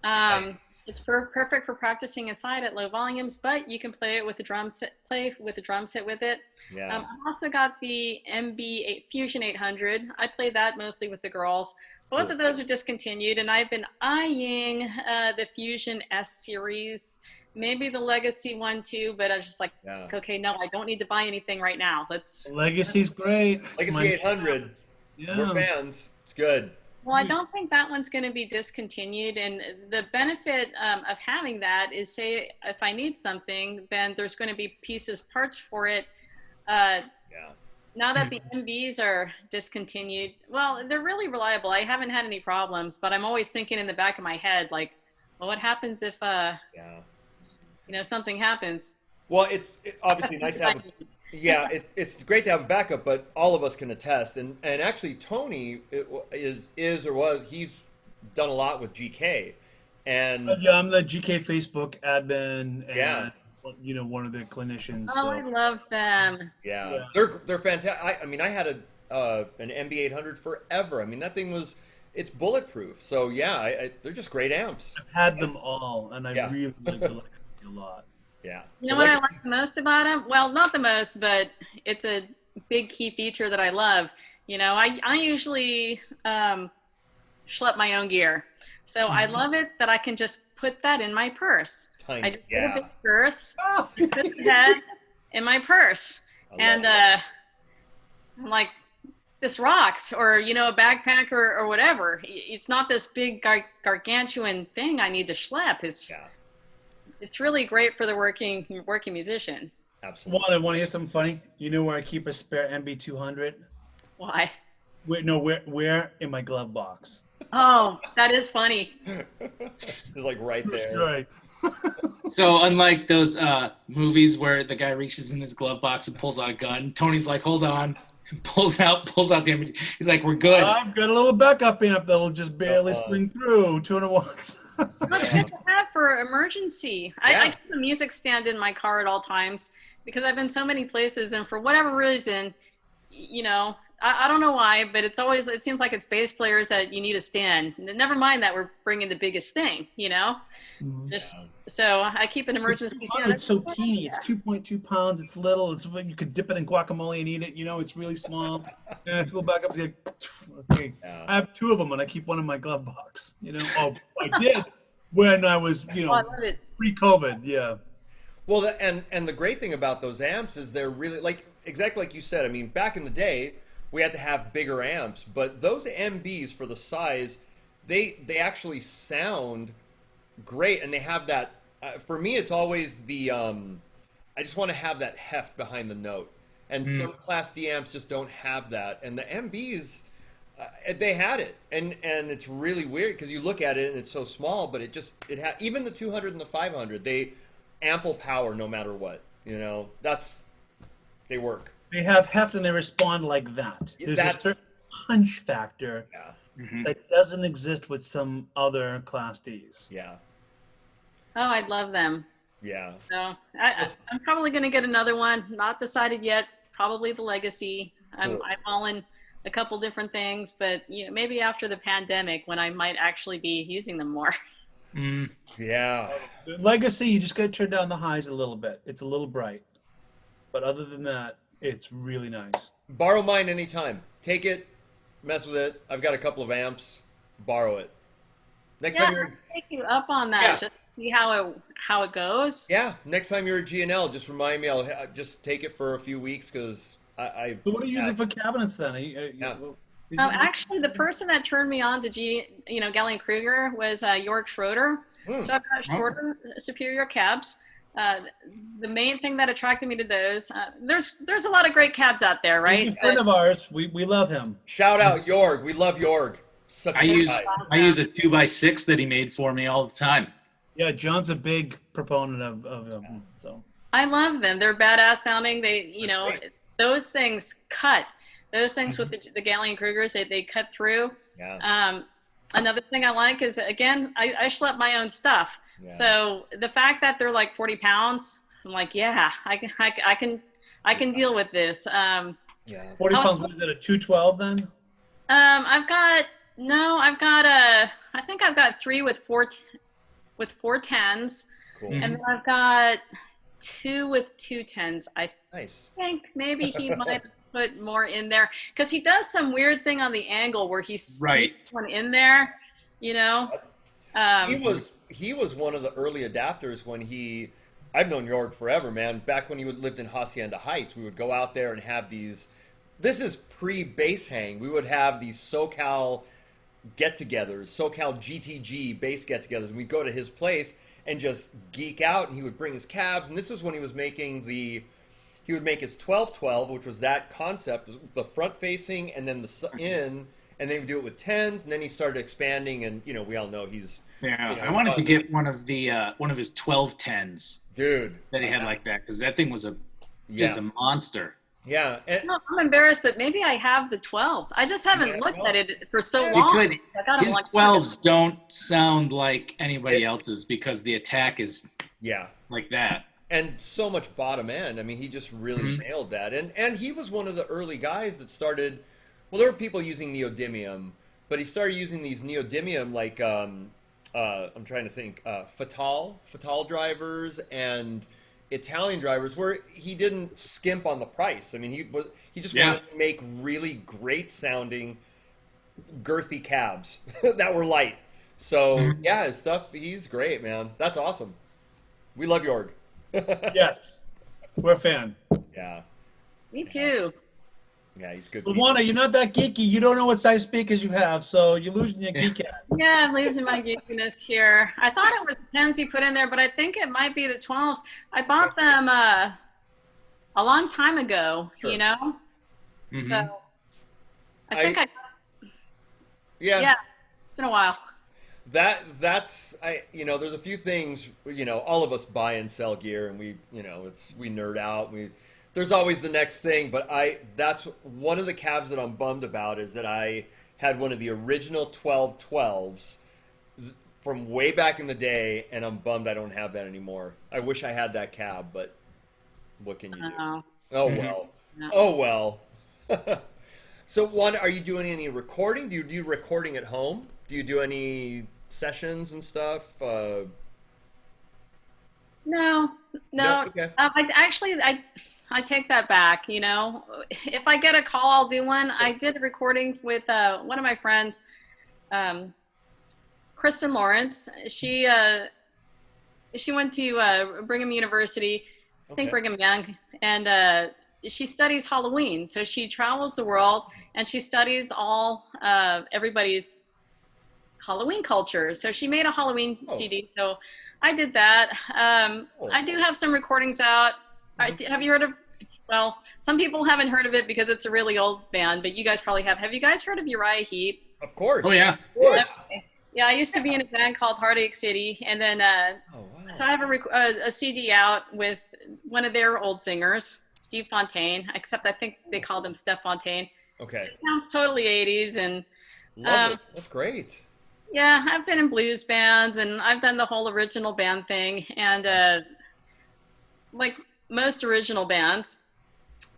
Nice. It's perfect for practicing inside at low volumes, but you can play it with a drum set. Play with a drum set with it. Yeah. I've also got the MB Fusion 800. I play that mostly with the girls. Both of those are discontinued, and I've been eyeing the Fusion S series, maybe the Legacy one too, but I was just like, okay, no, I don't need to buy anything right now. Legacy's great. Legacy 800. Yeah. We're fans. It's good. Well, I don't think that one's going to be discontinued, and the benefit of having that is, say, if I need something, then there's going to be parts for it. Now that the MVs are discontinued, well, they're really reliable. I haven't had any problems, but I'm always thinking in the back of my head, like, well, what happens if, you know, something happens? Well, it's obviously nice to have it's great to have a backup, but all of us can attest. And actually, Tony he's done a lot with GK. And I'm the GK Facebook admin. And you know, one of the clinicians. Oh, so. I love them. Yeah. They're fantastic. I mean, I had an MB800 forever. I mean, that thing it's bulletproof. So they're just great amps. I've had them all, and I really like the Legacy a lot. Yeah. You know what I like the most about them? Well, not the most, but it's a big key feature that I love. You know, I usually schlep my own gear, so I love it that I can just put that in my purse. I just put a big purse, put the head in my purse, And I'm like, this rocks, or a backpack or whatever. It's not this big gargantuan thing I need to schlep. It's really great for the working musician. Absolutely. Want to hear something funny? You know where I keep a spare MB200? Why? Where in my glove box? Oh, that is funny. It's like right there. Right. So unlike those movies where the guy reaches in his glove box and pulls out a gun, Tony's like, hold on, and pulls out the MD. He's like, we're good. I've got a little backup amp that'll just barely swing through 200 watts. That's good to have for emergency. I keep a music stand in my car at all times because I've been so many places, and for whatever reason, I don't know why, but it seems like it's bass players that you need a stand. Never mind that we're bringing the biggest thing, So I keep an emergency stand. It's so teeny. It's 2.2 pounds. It's little. It's you could dip it in guacamole and eat it. It's really small. And it's a little backup. Okay. Yeah. I have 2 of them, and I keep one in my glove box. Oh, I did when I was, pre-COVID. Yeah. Well, and the great thing about those amps is they're really exactly like you said. I mean, back in the day, we had to have bigger amps, but those MBs for the size, they actually sound great, and they have that. For me, it's always the. I just want to have that heft behind the note, and some Class D amps just don't have that, and the MBs, they had it, and it's really weird because you look at it and it's so small, but even the 200 and the 500, they ample power no matter what. They work. They have heft and they respond like that. There's a certain punch factor that doesn't exist with some other Class Ds. Yeah. Oh, I'd love them. Yeah. So I'm probably going to get another one. Not decided yet. Probably the Legacy. Cool. I'm all in a couple different things, but maybe after the pandemic when I might actually be using them more. Yeah. The Legacy, you just got to turn down the highs a little bit. It's a little bright. But other than that, it's really nice. Borrow mine anytime. Take it, mess with it. I've got a couple of amps. Borrow it. Next time you're take you up on that. Just see how it goes. Yeah. Next time you're at GNL, just remind me. I'll just take it for a few weeks because I. So what are you using for cabinets then? Actually, the person that turned me on to Gallien Kruger was York Schroeder. So I've got Schroeder Superior cabs. The main thing that attracted me to those, there's a lot of great cabs out there, right? He's a friend of ours. We love him. Shout out Jorg. We love Jorg. I use a 2x6 that he made for me all the time. Yeah, John's a big proponent of them. So I love them. They're badass sounding. They, those things cut. Those things with the Gallien Krugers, they cut through. Yeah. Another thing I like is, again, I schlep my own stuff. Yeah. So the fact that they're like 40 pounds, I'm like, yeah, I can deal with this. 40 pounds. What is it, a 212 then? I think I've got 3 with 410s. Cool. And then I've got 2 with 210s. I nice. think maybe he might put more in there because he does some weird thing on the angle where he seats one in there, He was one of the early adapters when I've known Jorg forever, man. Back when he lived in Hacienda Heights, we would go out there and have these. This is pre-bass hang. We would have these SoCal get-togethers, SoCal GTG bass get-togethers, and we'd go to his place and just geek out. And he would bring his cabs, and this is when he was making he would make his 1212, which was that concept, the front-facing, and then the in, and then he would do it with 10s, and then he started expanding, and we all know he's. Yeah, I wanted to get one of his 1210s, dude, that he had like that because that thing was just a monster. Yeah, I'm embarrassed, but maybe I have the 12s. I just haven't looked at it for so long. His 12s don't sound like anybody else's because the attack is like that. And so much bottom end. I mean, he just really nailed that. And he was one of the early guys that started. Well, there were people using neodymium, but he started using these neodymium like I'm trying to think, Fatal drivers and Italian drivers, where he didn't skimp on the price. I mean, he just wanted to make really great sounding, girthy cabs that were light. So his stuff, he's great, man. That's awesome. We love Jorg. Yes, we're a fan. Yeah. Me too. Yeah, he's good. But People. Wanda, you're not that geeky. You don't know what size speakers you have, so you're losing your geek hat. Yeah, I'm losing my geekiness here. I thought it was the 10s he put in there, but I think it might be the 12s. I bought them a long time ago, Sure. you know? Mhm. So I think Yeah. yeah, it's been a while. That's there's a few things, all of us buy and sell gear, and we nerd out. There's always the next thing, but that's one of the calves that I'm bummed about, is that I had one of the original 1212s from way back in the day, and I'm bummed I don't have that anymore. I wish I had that cab, but what can you do? Oh, Oh Mhm. well. no. Oh well. So, Wanda, are you doing any recording? Do you do recording at home? Do you do any sessions and stuff? No. Okay. I take that back. You know, if I get a call, I'll do one. I did a recording with one of my friends, Kristen Lawrence. She went to Brigham University, I think Okay. Brigham Young, and she studies Halloween. So she travels the world and she studies all everybody's Halloween culture. So she made a Halloween Oh. CD. So I did that. I do have some recordings out. Have you heard of? Well, some people haven't heard of it because it's a really old band, but you guys probably have. Have you guys heard of Uriah Heep? Of course. Oh yeah. Of course. Yeah, I used to be in a band called Heartache City, and then Oh wow. so I have a CD out with one of their old singers, Steve Fontaine. Except I think they called him Steph Fontaine. Okay. It sounds totally 80s, and Love it. That's great. yeah, I've been in blues bands, and I've done the whole original band thing, and like most original bands,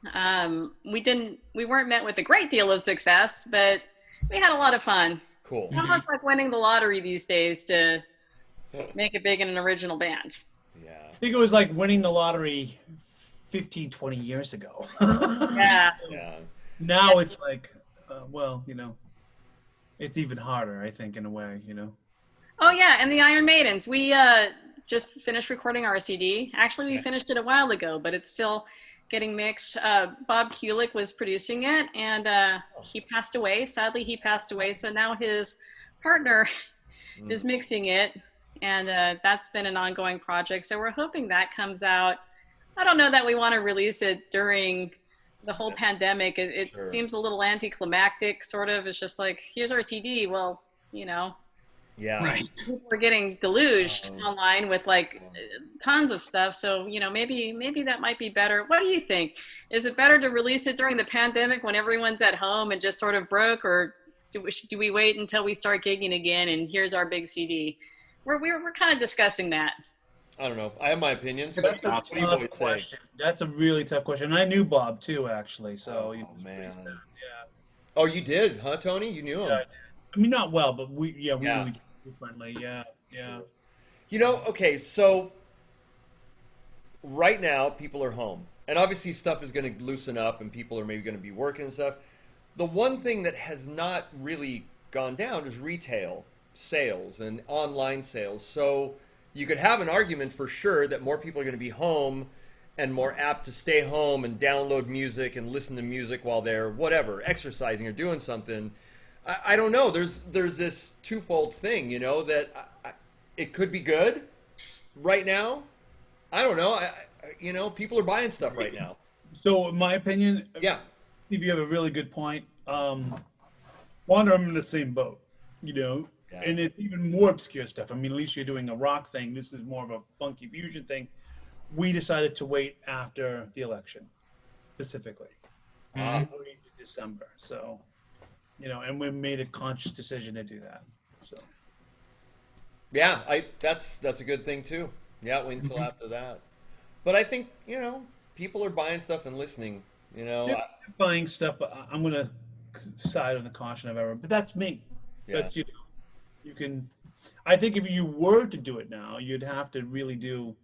we weren't met with a great deal of success, but we had a lot of fun. Cool. It's almost like winning the lottery these days to make it big in an original band. Yeah. I think it was like winning the lottery 15, 20 years ago. Yeah. Yeah. Now it's like, it's even harder, I think, in a way, Oh yeah, and the Iron Maidens. We just finished recording our CD. Actually, we finished it a while ago, but it's still getting mixed. Bob Kulick was producing it, and he passed away. Sadly, he passed away. So now his partner is mixing it, and that's been an ongoing project. So we're hoping that comes out. I don't know that we want to release it during the whole pandemic. It Sure. seems a little anticlimactic, sort of. It's just like, here's our CD. Well, Yeah. Right. people are getting deluged online with like tons of stuff. So, maybe that might be better. What do you think? Is it better to release it during the pandemic when everyone's at home and just sort of broke, or do we wait until we start gigging again and here's our big CD? We're kind of discussing that. I don't know. I have my opinions. That's What tough do you boys say? question. That's a really tough question. And I knew Bob too, actually. So Oh man. yeah. Oh, you did, huh, Tony? You knew him. Yeah, I mean, not well, but we Yeah. friendly. Yeah. Okay, so right now people are home, and obviously stuff is going to loosen up, and people are maybe going to be working and stuff. The one thing that has not really gone down is retail sales and online sales. So you could have an argument for sure that more people are going to be home and more apt to stay home and download music and listen to music while they're exercising or doing something. I don't know. There's this twofold thing, that it could be good right now. I don't know. People are buying stuff right now. So, in my opinion, Yeah. Steve, you have a really good point. Wanda, I'm in the same boat, Yeah. and it's even more obscure stuff. I mean, at least you're doing a rock thing. This is more of a funky fusion thing. We decided to wait after the election, specifically. Wait to December. So, and we made a conscious decision to do that. So. Yeah, that's a good thing too. Yeah, wait until after that. But I think, people are buying stuff and listening, They're buying stuff. I'm gonna side on the caution of error, but that's me. Yeah. That's you can. I think if you were to do it now, you'd have to really do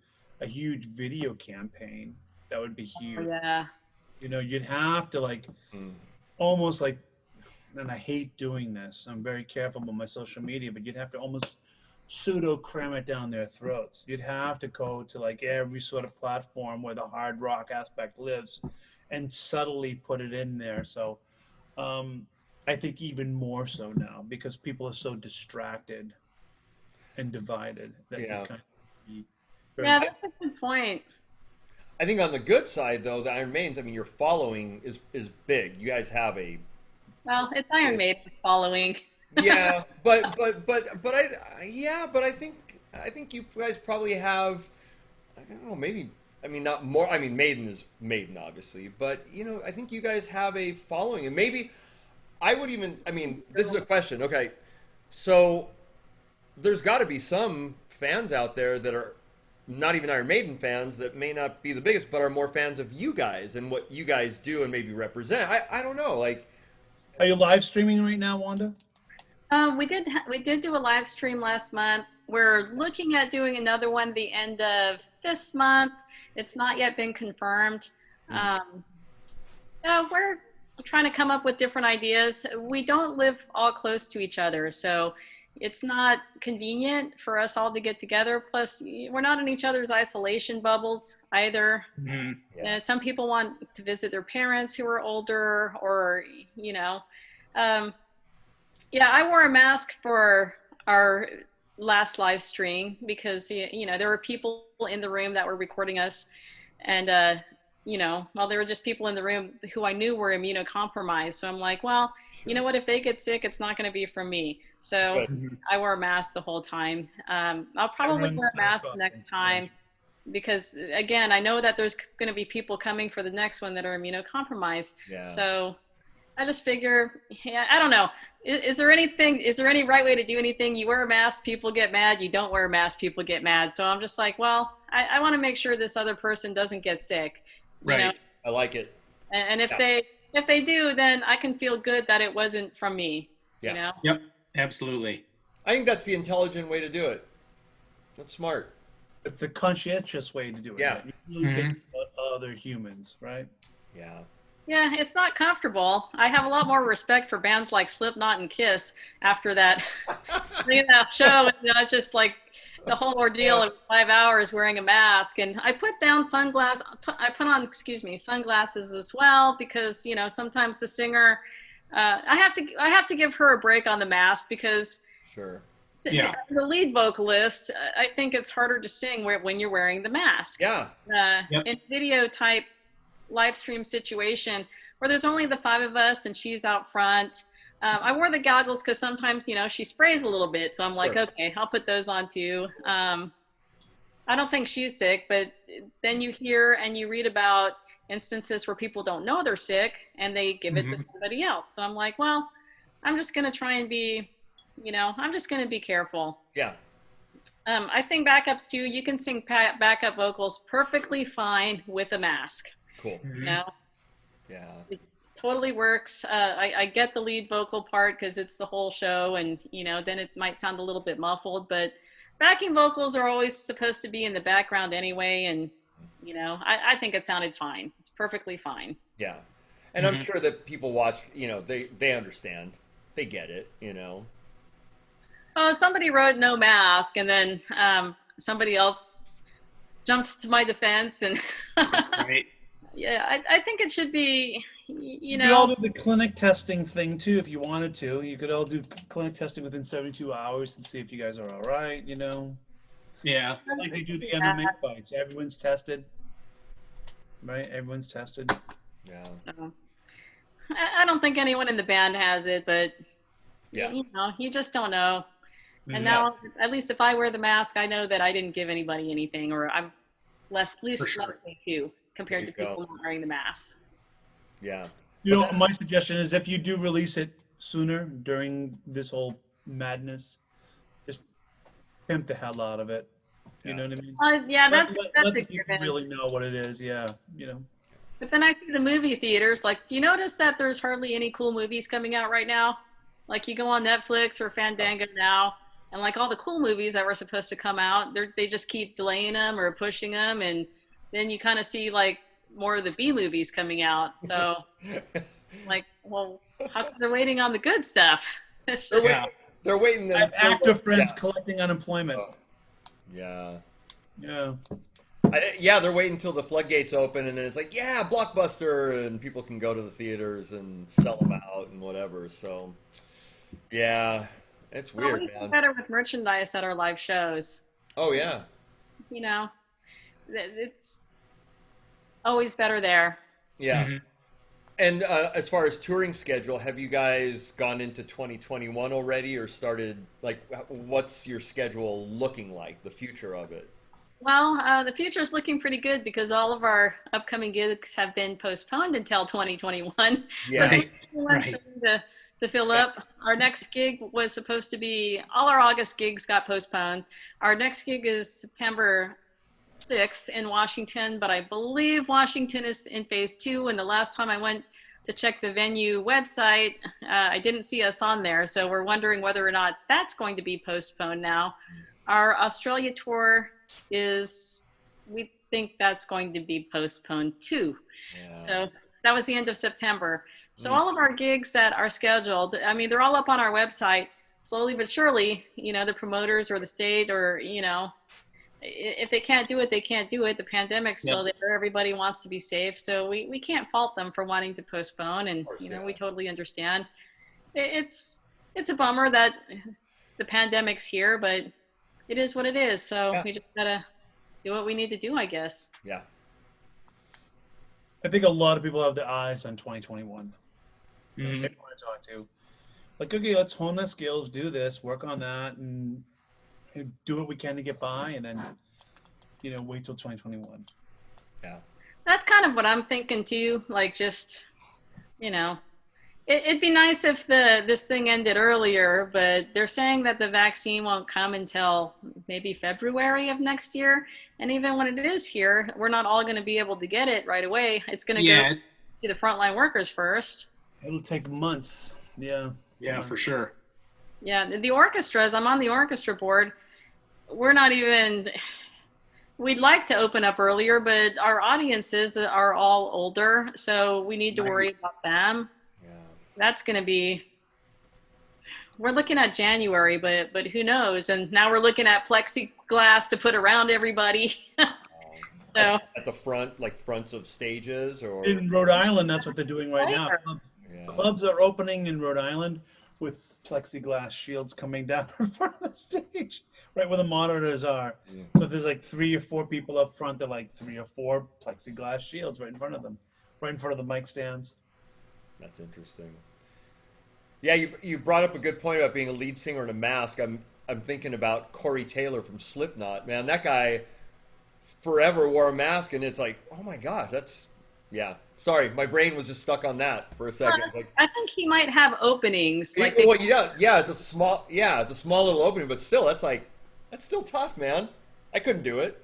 a huge video campaign. That would be huge. Yeah. You'd have to almost like, and I hate doing this. I'm very careful about my social media, but you'd have to almost pseudo cram it down their throats. You'd have to go to every sort of platform where the hard rock aspect lives and subtly put it in there. So I think even more so now because people are so distracted and divided that you kind of be very Yeah, that's a good point. I think on the good side, though, the Iron Maidens, I mean, your following is big. You guys have a Well, it's Iron Maiden's following. yeah, but I think you guys probably have, I don't know, maybe, I mean, not more. I mean, Maiden is Maiden, obviously, but I think you guys have a following, and maybe I would even. I mean, this is a question. Okay, so there's got to be some fans out there that are not even Iron Maiden fans that may not be the biggest, but are more fans of you guys and what you guys do and maybe represent. I don't know. Like, Are you live streaming right now, Wanda? We did do a live stream last month. We're looking at doing another one the end of this month. It's not yet been confirmed. We're trying to come up with different ideas. We don't live all close to each other, so it's not convenient for us all to get together. Plus, we're not in each other's isolation bubbles either. Mhm. Yeah. And some people want to visit their parents who are older, or I wore a mask for our last live stream because there were people in the room that were recording us, and there were just people in the room who I knew were immunocompromised. So I'm like, well, you know what? If they get sick, it's not going to be from me. So I wore a mask the whole time. I'll probably wear a mask next time because, again, I know that there's going to be people coming for the next one that are immunocompromised. Yeah. So I just figure, I don't know. Is there any right way to do anything? You wear a mask, people get mad. You don't wear a mask, people get mad. So I'm just like, well, I want to make sure this other person doesn't get sick. Right. You know? I like it. And if they do, then I can feel good that it wasn't from me. Yeah. Yep. Absolutely. I think that's the intelligent way to do it. That's smart. It's the conscientious way to do it. Yeah. Right? You really think about other humans, right? Yeah. Yeah, it's not comfortable. I have a lot more respect for bands like Slipknot and Kiss after that show. Just like the whole ordeal of 5 hours wearing a mask. And I put down sunglasses. I put on, sunglasses as well because sometimes the singer, I have to give her a break on the mask because Sure. Yeah. the lead vocalist, I think it's harder to sing when you're wearing the mask. Yeah. In video type live stream situation where there's only the 5 of us and she's out front. I wore the goggles because sometimes, she sprays a little bit. So I'm like, Sure. okay, I'll put those on too. I don't think she's sick, but then you hear and you read about instances where people don't know they're sick and they give it to somebody else. So I'm like, well, I'm just going to try and be, I'm just going to be careful. Yeah. I sing backups too. You can sing backup vocals perfectly fine with a mask. Cool. Yeah. Yeah. Totally works. I get the lead vocal part because it's the whole show, and then it might sound a little bit muffled, but backing vocals are always supposed to be in the background anyway, and I think it sounded fine. It's perfectly fine. Yeah. And I'm sure that people watch, they understand. They get it, Somebody wrote no mask, and then somebody else jumped to my defense, and Right. yeah, I think it should be, You could all do the clinic testing thing too if you wanted to. You could all do clinic testing within 72 hours and see if you guys are all right, Yeah. Like they do the MMA fights. Everyone's tested. Right? Everyone's tested. Yeah. I don't think anyone in the band has it, but Yeah. you just don't know. And Yeah. now, at least if I wear the mask, I know that I didn't give anybody anything, or I'm least sure. likely to compared to There you people not wearing the mask. Yeah. My suggestion is if you do release it sooner during this whole madness, just pimp the hell out of it. You know what I mean? Yeah, that's let the a people given. really know what it is. Yeah, But then I see the movie theaters. Like, do you notice that there's hardly any cool movies coming out right now? Like, you go on Netflix or Fandango now, and like all the cool movies that were supposed to come out, they just keep delaying them or pushing them, and then you kind of see like more of the B movies coming out. So, like, well, how come they're waiting on the good stuff? They're waiting. I have actor friends collecting unemployment. Yeah. Yeah. Yeah, they're waiting until the floodgates open, and then it's like, yeah, Blockbuster, and people can go to the theaters and sell them out and whatever. So, yeah, it's Well, weird, we do man. better with merchandise at our live shows. Oh yeah, You know, it's always better there. yeah. Mm-hmm. And as far as touring schedule, have you guys gone into 2021 already, or started? Like, what's your schedule looking like? The future of it? Well, the future is looking pretty good because all of our upcoming gigs have been postponed until 2021. Yeah. So Right, 2021 's right. starting to fill up. Our next gig was supposed to be, all our August gigs got postponed. Our next gig is September 6th in Washington, but I believe Washington is in phase 2. And the last time I went to check the venue website, I didn't see us on there. So we're wondering whether or not that's going to be postponed now. Our Australia tour we think that's going to be postponed too. Yeah. So that was the end of September. So all of our gigs that are scheduled, I mean, they're all up on our website. Slowly but surely, the promoters or the state or, if they can't do it, they can't do it. The pandemic's still there. Everybody wants to be safe. So we can't fault them for wanting to postpone. And, course, we totally understand. It's a bummer that the pandemic's here, but it is what it is. So Yeah. we just gotta do what we need to do, I guess. Yeah. I think a lot of people have their eyes on 2021. Mhm. They want to talk to. Like, okay, let's hone the skills, do this, work on that, and do what we can to get by, and then, wait till 2021. Yeah. That's kind of what I'm thinking too. Like, just, it'd be nice if this thing ended earlier, but they're saying that the vaccine won't come until maybe February of next year. And even when it is here, we're not all going to be able to get it right away. It's going to Yeah, go to the frontline workers first. It'll take months. Yeah. yeah, for sure. Yeah, the orchestras, I'm on the orchestra board. We're not even, we'd like to open up earlier, but our audiences are all older, so we need to worry about them. Yeah. That's going to be, we're looking at January, but who knows? And now we're looking at plexiglass to put around everybody. So At the front, like fronts of stages, or In Rhode Island, that's what they're doing right now. yeah. Clubs are opening in Rhode Island with plexiglass shields coming down in front of the stage, right where the monitors are. Yeah. So there's like 3 or 4 people up front. They're like 3 or 4 plexiglass shields right in front of them, right in front of the mic stands. That's interesting. Yeah, you brought up a good point about being a lead singer in a mask. I'm thinking about Corey Taylor from Slipknot. Man, that guy forever wore a mask, and it's like, oh my gosh, that's yeah. Sorry, my brain was just stuck on that for a second. It's like, I think he might have openings. Like well, yeah, it's a small little opening, but still, that's still tough, man. I couldn't do it.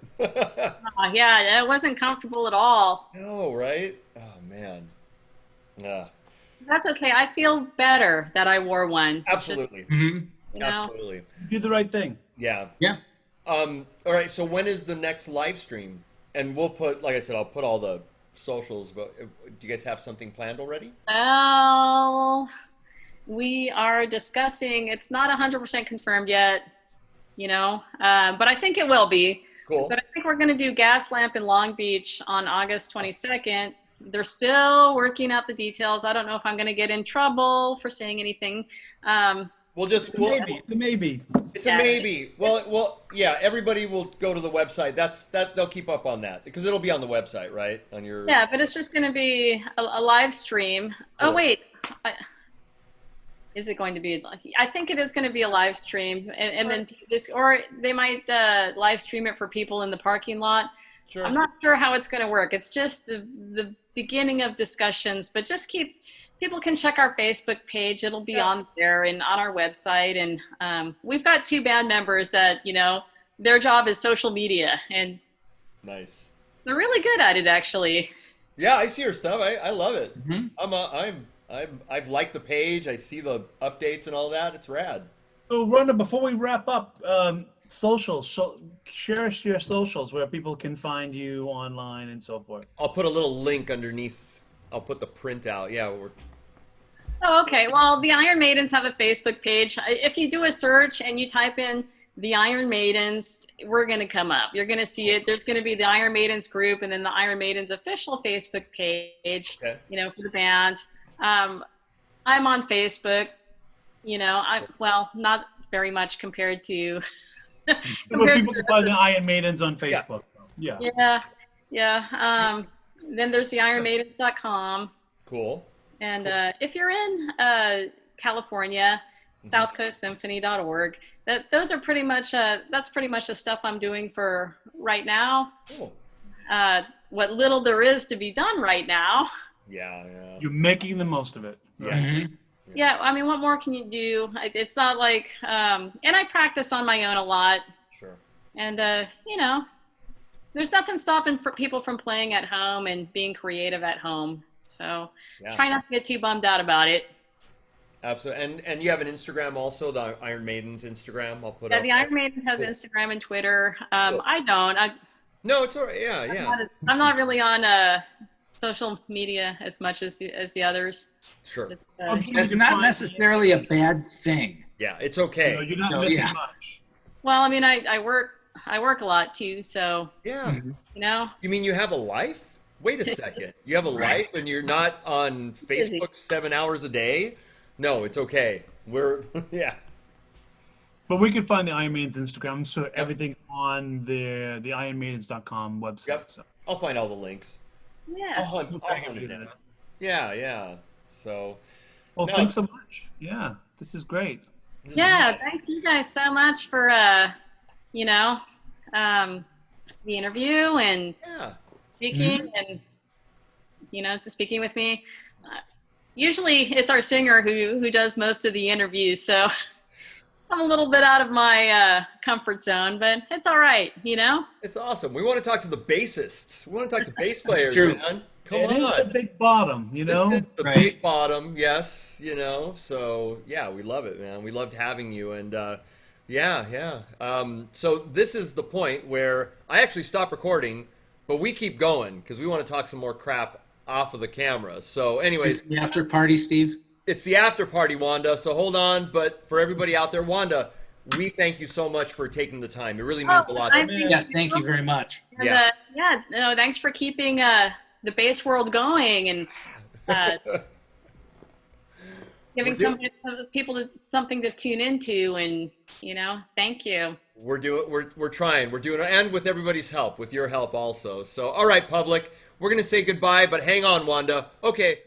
yeah, it wasn't comfortable at all. No, right? Oh man. Yeah. That's okay. I feel better that I wore one. It's just, Absolutely. Mhm. Absolutely. Do the right thing. Yeah. Yeah. All right. So when is the next live stream? And we'll put, like I said, I'll put all the socials. But do you guys have something planned already? Well, we are discussing. It's not 100% confirmed yet, but I think it will be. Cool. But I think we're going to do Gas Lamp in Long Beach on August 22nd. They're still working out the details. I don't know if I'm going to get in trouble for saying anything. Maybe. It's a maybe. It's Yeah. a maybe. Well, yeah. Everybody will go to the website. That they'll keep up on that because it'll be on the website, right? On your Yeah, but it's just going to be a live stream. Cool. Oh, wait. Is it going to be? I think it is going to be a live stream, and then or they might live stream it for people in the parking lot. Sure. I'm not sure how it's going to work. It's just the beginning of discussions, but just people can check our Facebook page. It'll be on there and on our website. And we've got 2 band members that, their job is social media, and Nice. they're really good at it, actually. Yeah, I see your stuff. I love it. Mhm. I've liked the page. I see the updates and all that. It's rad. So, Rhonda, before we wrap up, socials. Share your socials where people can find you online and so forth. I'll put a little link underneath. I'll put the printout. Yeah, Oh, okay. Well, the Iron Maidens have a Facebook page. If you do a search and you type in the Iron Maidens, we're going to come up. You're going to see it. There's going to be the Iron Maidens group and then the Iron Maidens official Facebook page, Okay. for the band. I'm on Facebook, well, not very much compared to, But people can find the Iron Maidens on Facebook. Yeah. Yeah. Then there's the ironmaidens.com. Cool. And if you're in California, southcoastsymphony.org. Those are pretty much that's pretty much the stuff I'm doing for right now. Cool. What little there is to be done right now. Yeah. You're making the most of it. Yeah. Mhm. Yeah, I mean, what more can you do? It's not like, and I practice on my own a lot. Sure. And, there's nothing stopping for people from playing at home and being creative at home. So Yeah. try not to get too bummed out about it. Absolutely. And you have an Instagram also, the Iron Maidens Instagram. I'll put Yeah, up. the Iron Maidens has Cool. Instagram and Twitter. Cool. I don't. No, it's all right. Yeah. I'm not really on social media as much as the others. Sure. I'm sure you That's can not find- necessarily a bad thing. Yeah, it's okay. You're not No, missing yeah. much. Well, I mean, I work a lot too, so Yeah. Mm-hmm. You mean you have a life? Wait a second. You have a life and you're not on Busy. Facebook 7 hours a day? No, it's okay. We're yeah. But we can find the Iron Maidens Instagram, so everything on the ironmaidens.com website. Yep. So. I'll find all the links. I'll yeah. hunt, We'll I'll tag hunt you it in down. that. Yeah. So Well, No. thanks so much. Yeah, this is great. this is Yeah, nice. thank you guys so much for the interview and Yeah. speaking and to speaking with me. Usually it's our singer who does most of the interviews, so I'm a little bit out of my comfort zone, but it's all right, It's awesome. We want to talk to the bassists. We want to talk to bass players, True. man. Come It is the on. big bottom, This is the Right. big bottom, yes, so yeah, we love it, man. We loved having you, and yeah. So this is the point where I actually stop recording, but we keep going because we want to talk some more crap off of the camera. So anyways, The after party, Steve. it's the after party, Wanda, so hold on. But for everybody out there, Wanda, we thank you so much for taking the time. It really means a lot. I think- Yes, thank you very much. And, Yeah. no, thanks for keeping the bass world going and giving people something to tune into, and thank you. We're trying. We're doing it, and with everybody's help, with your help also. So, all right, public, we're gonna say goodbye, but hang on, Wanda. Okay.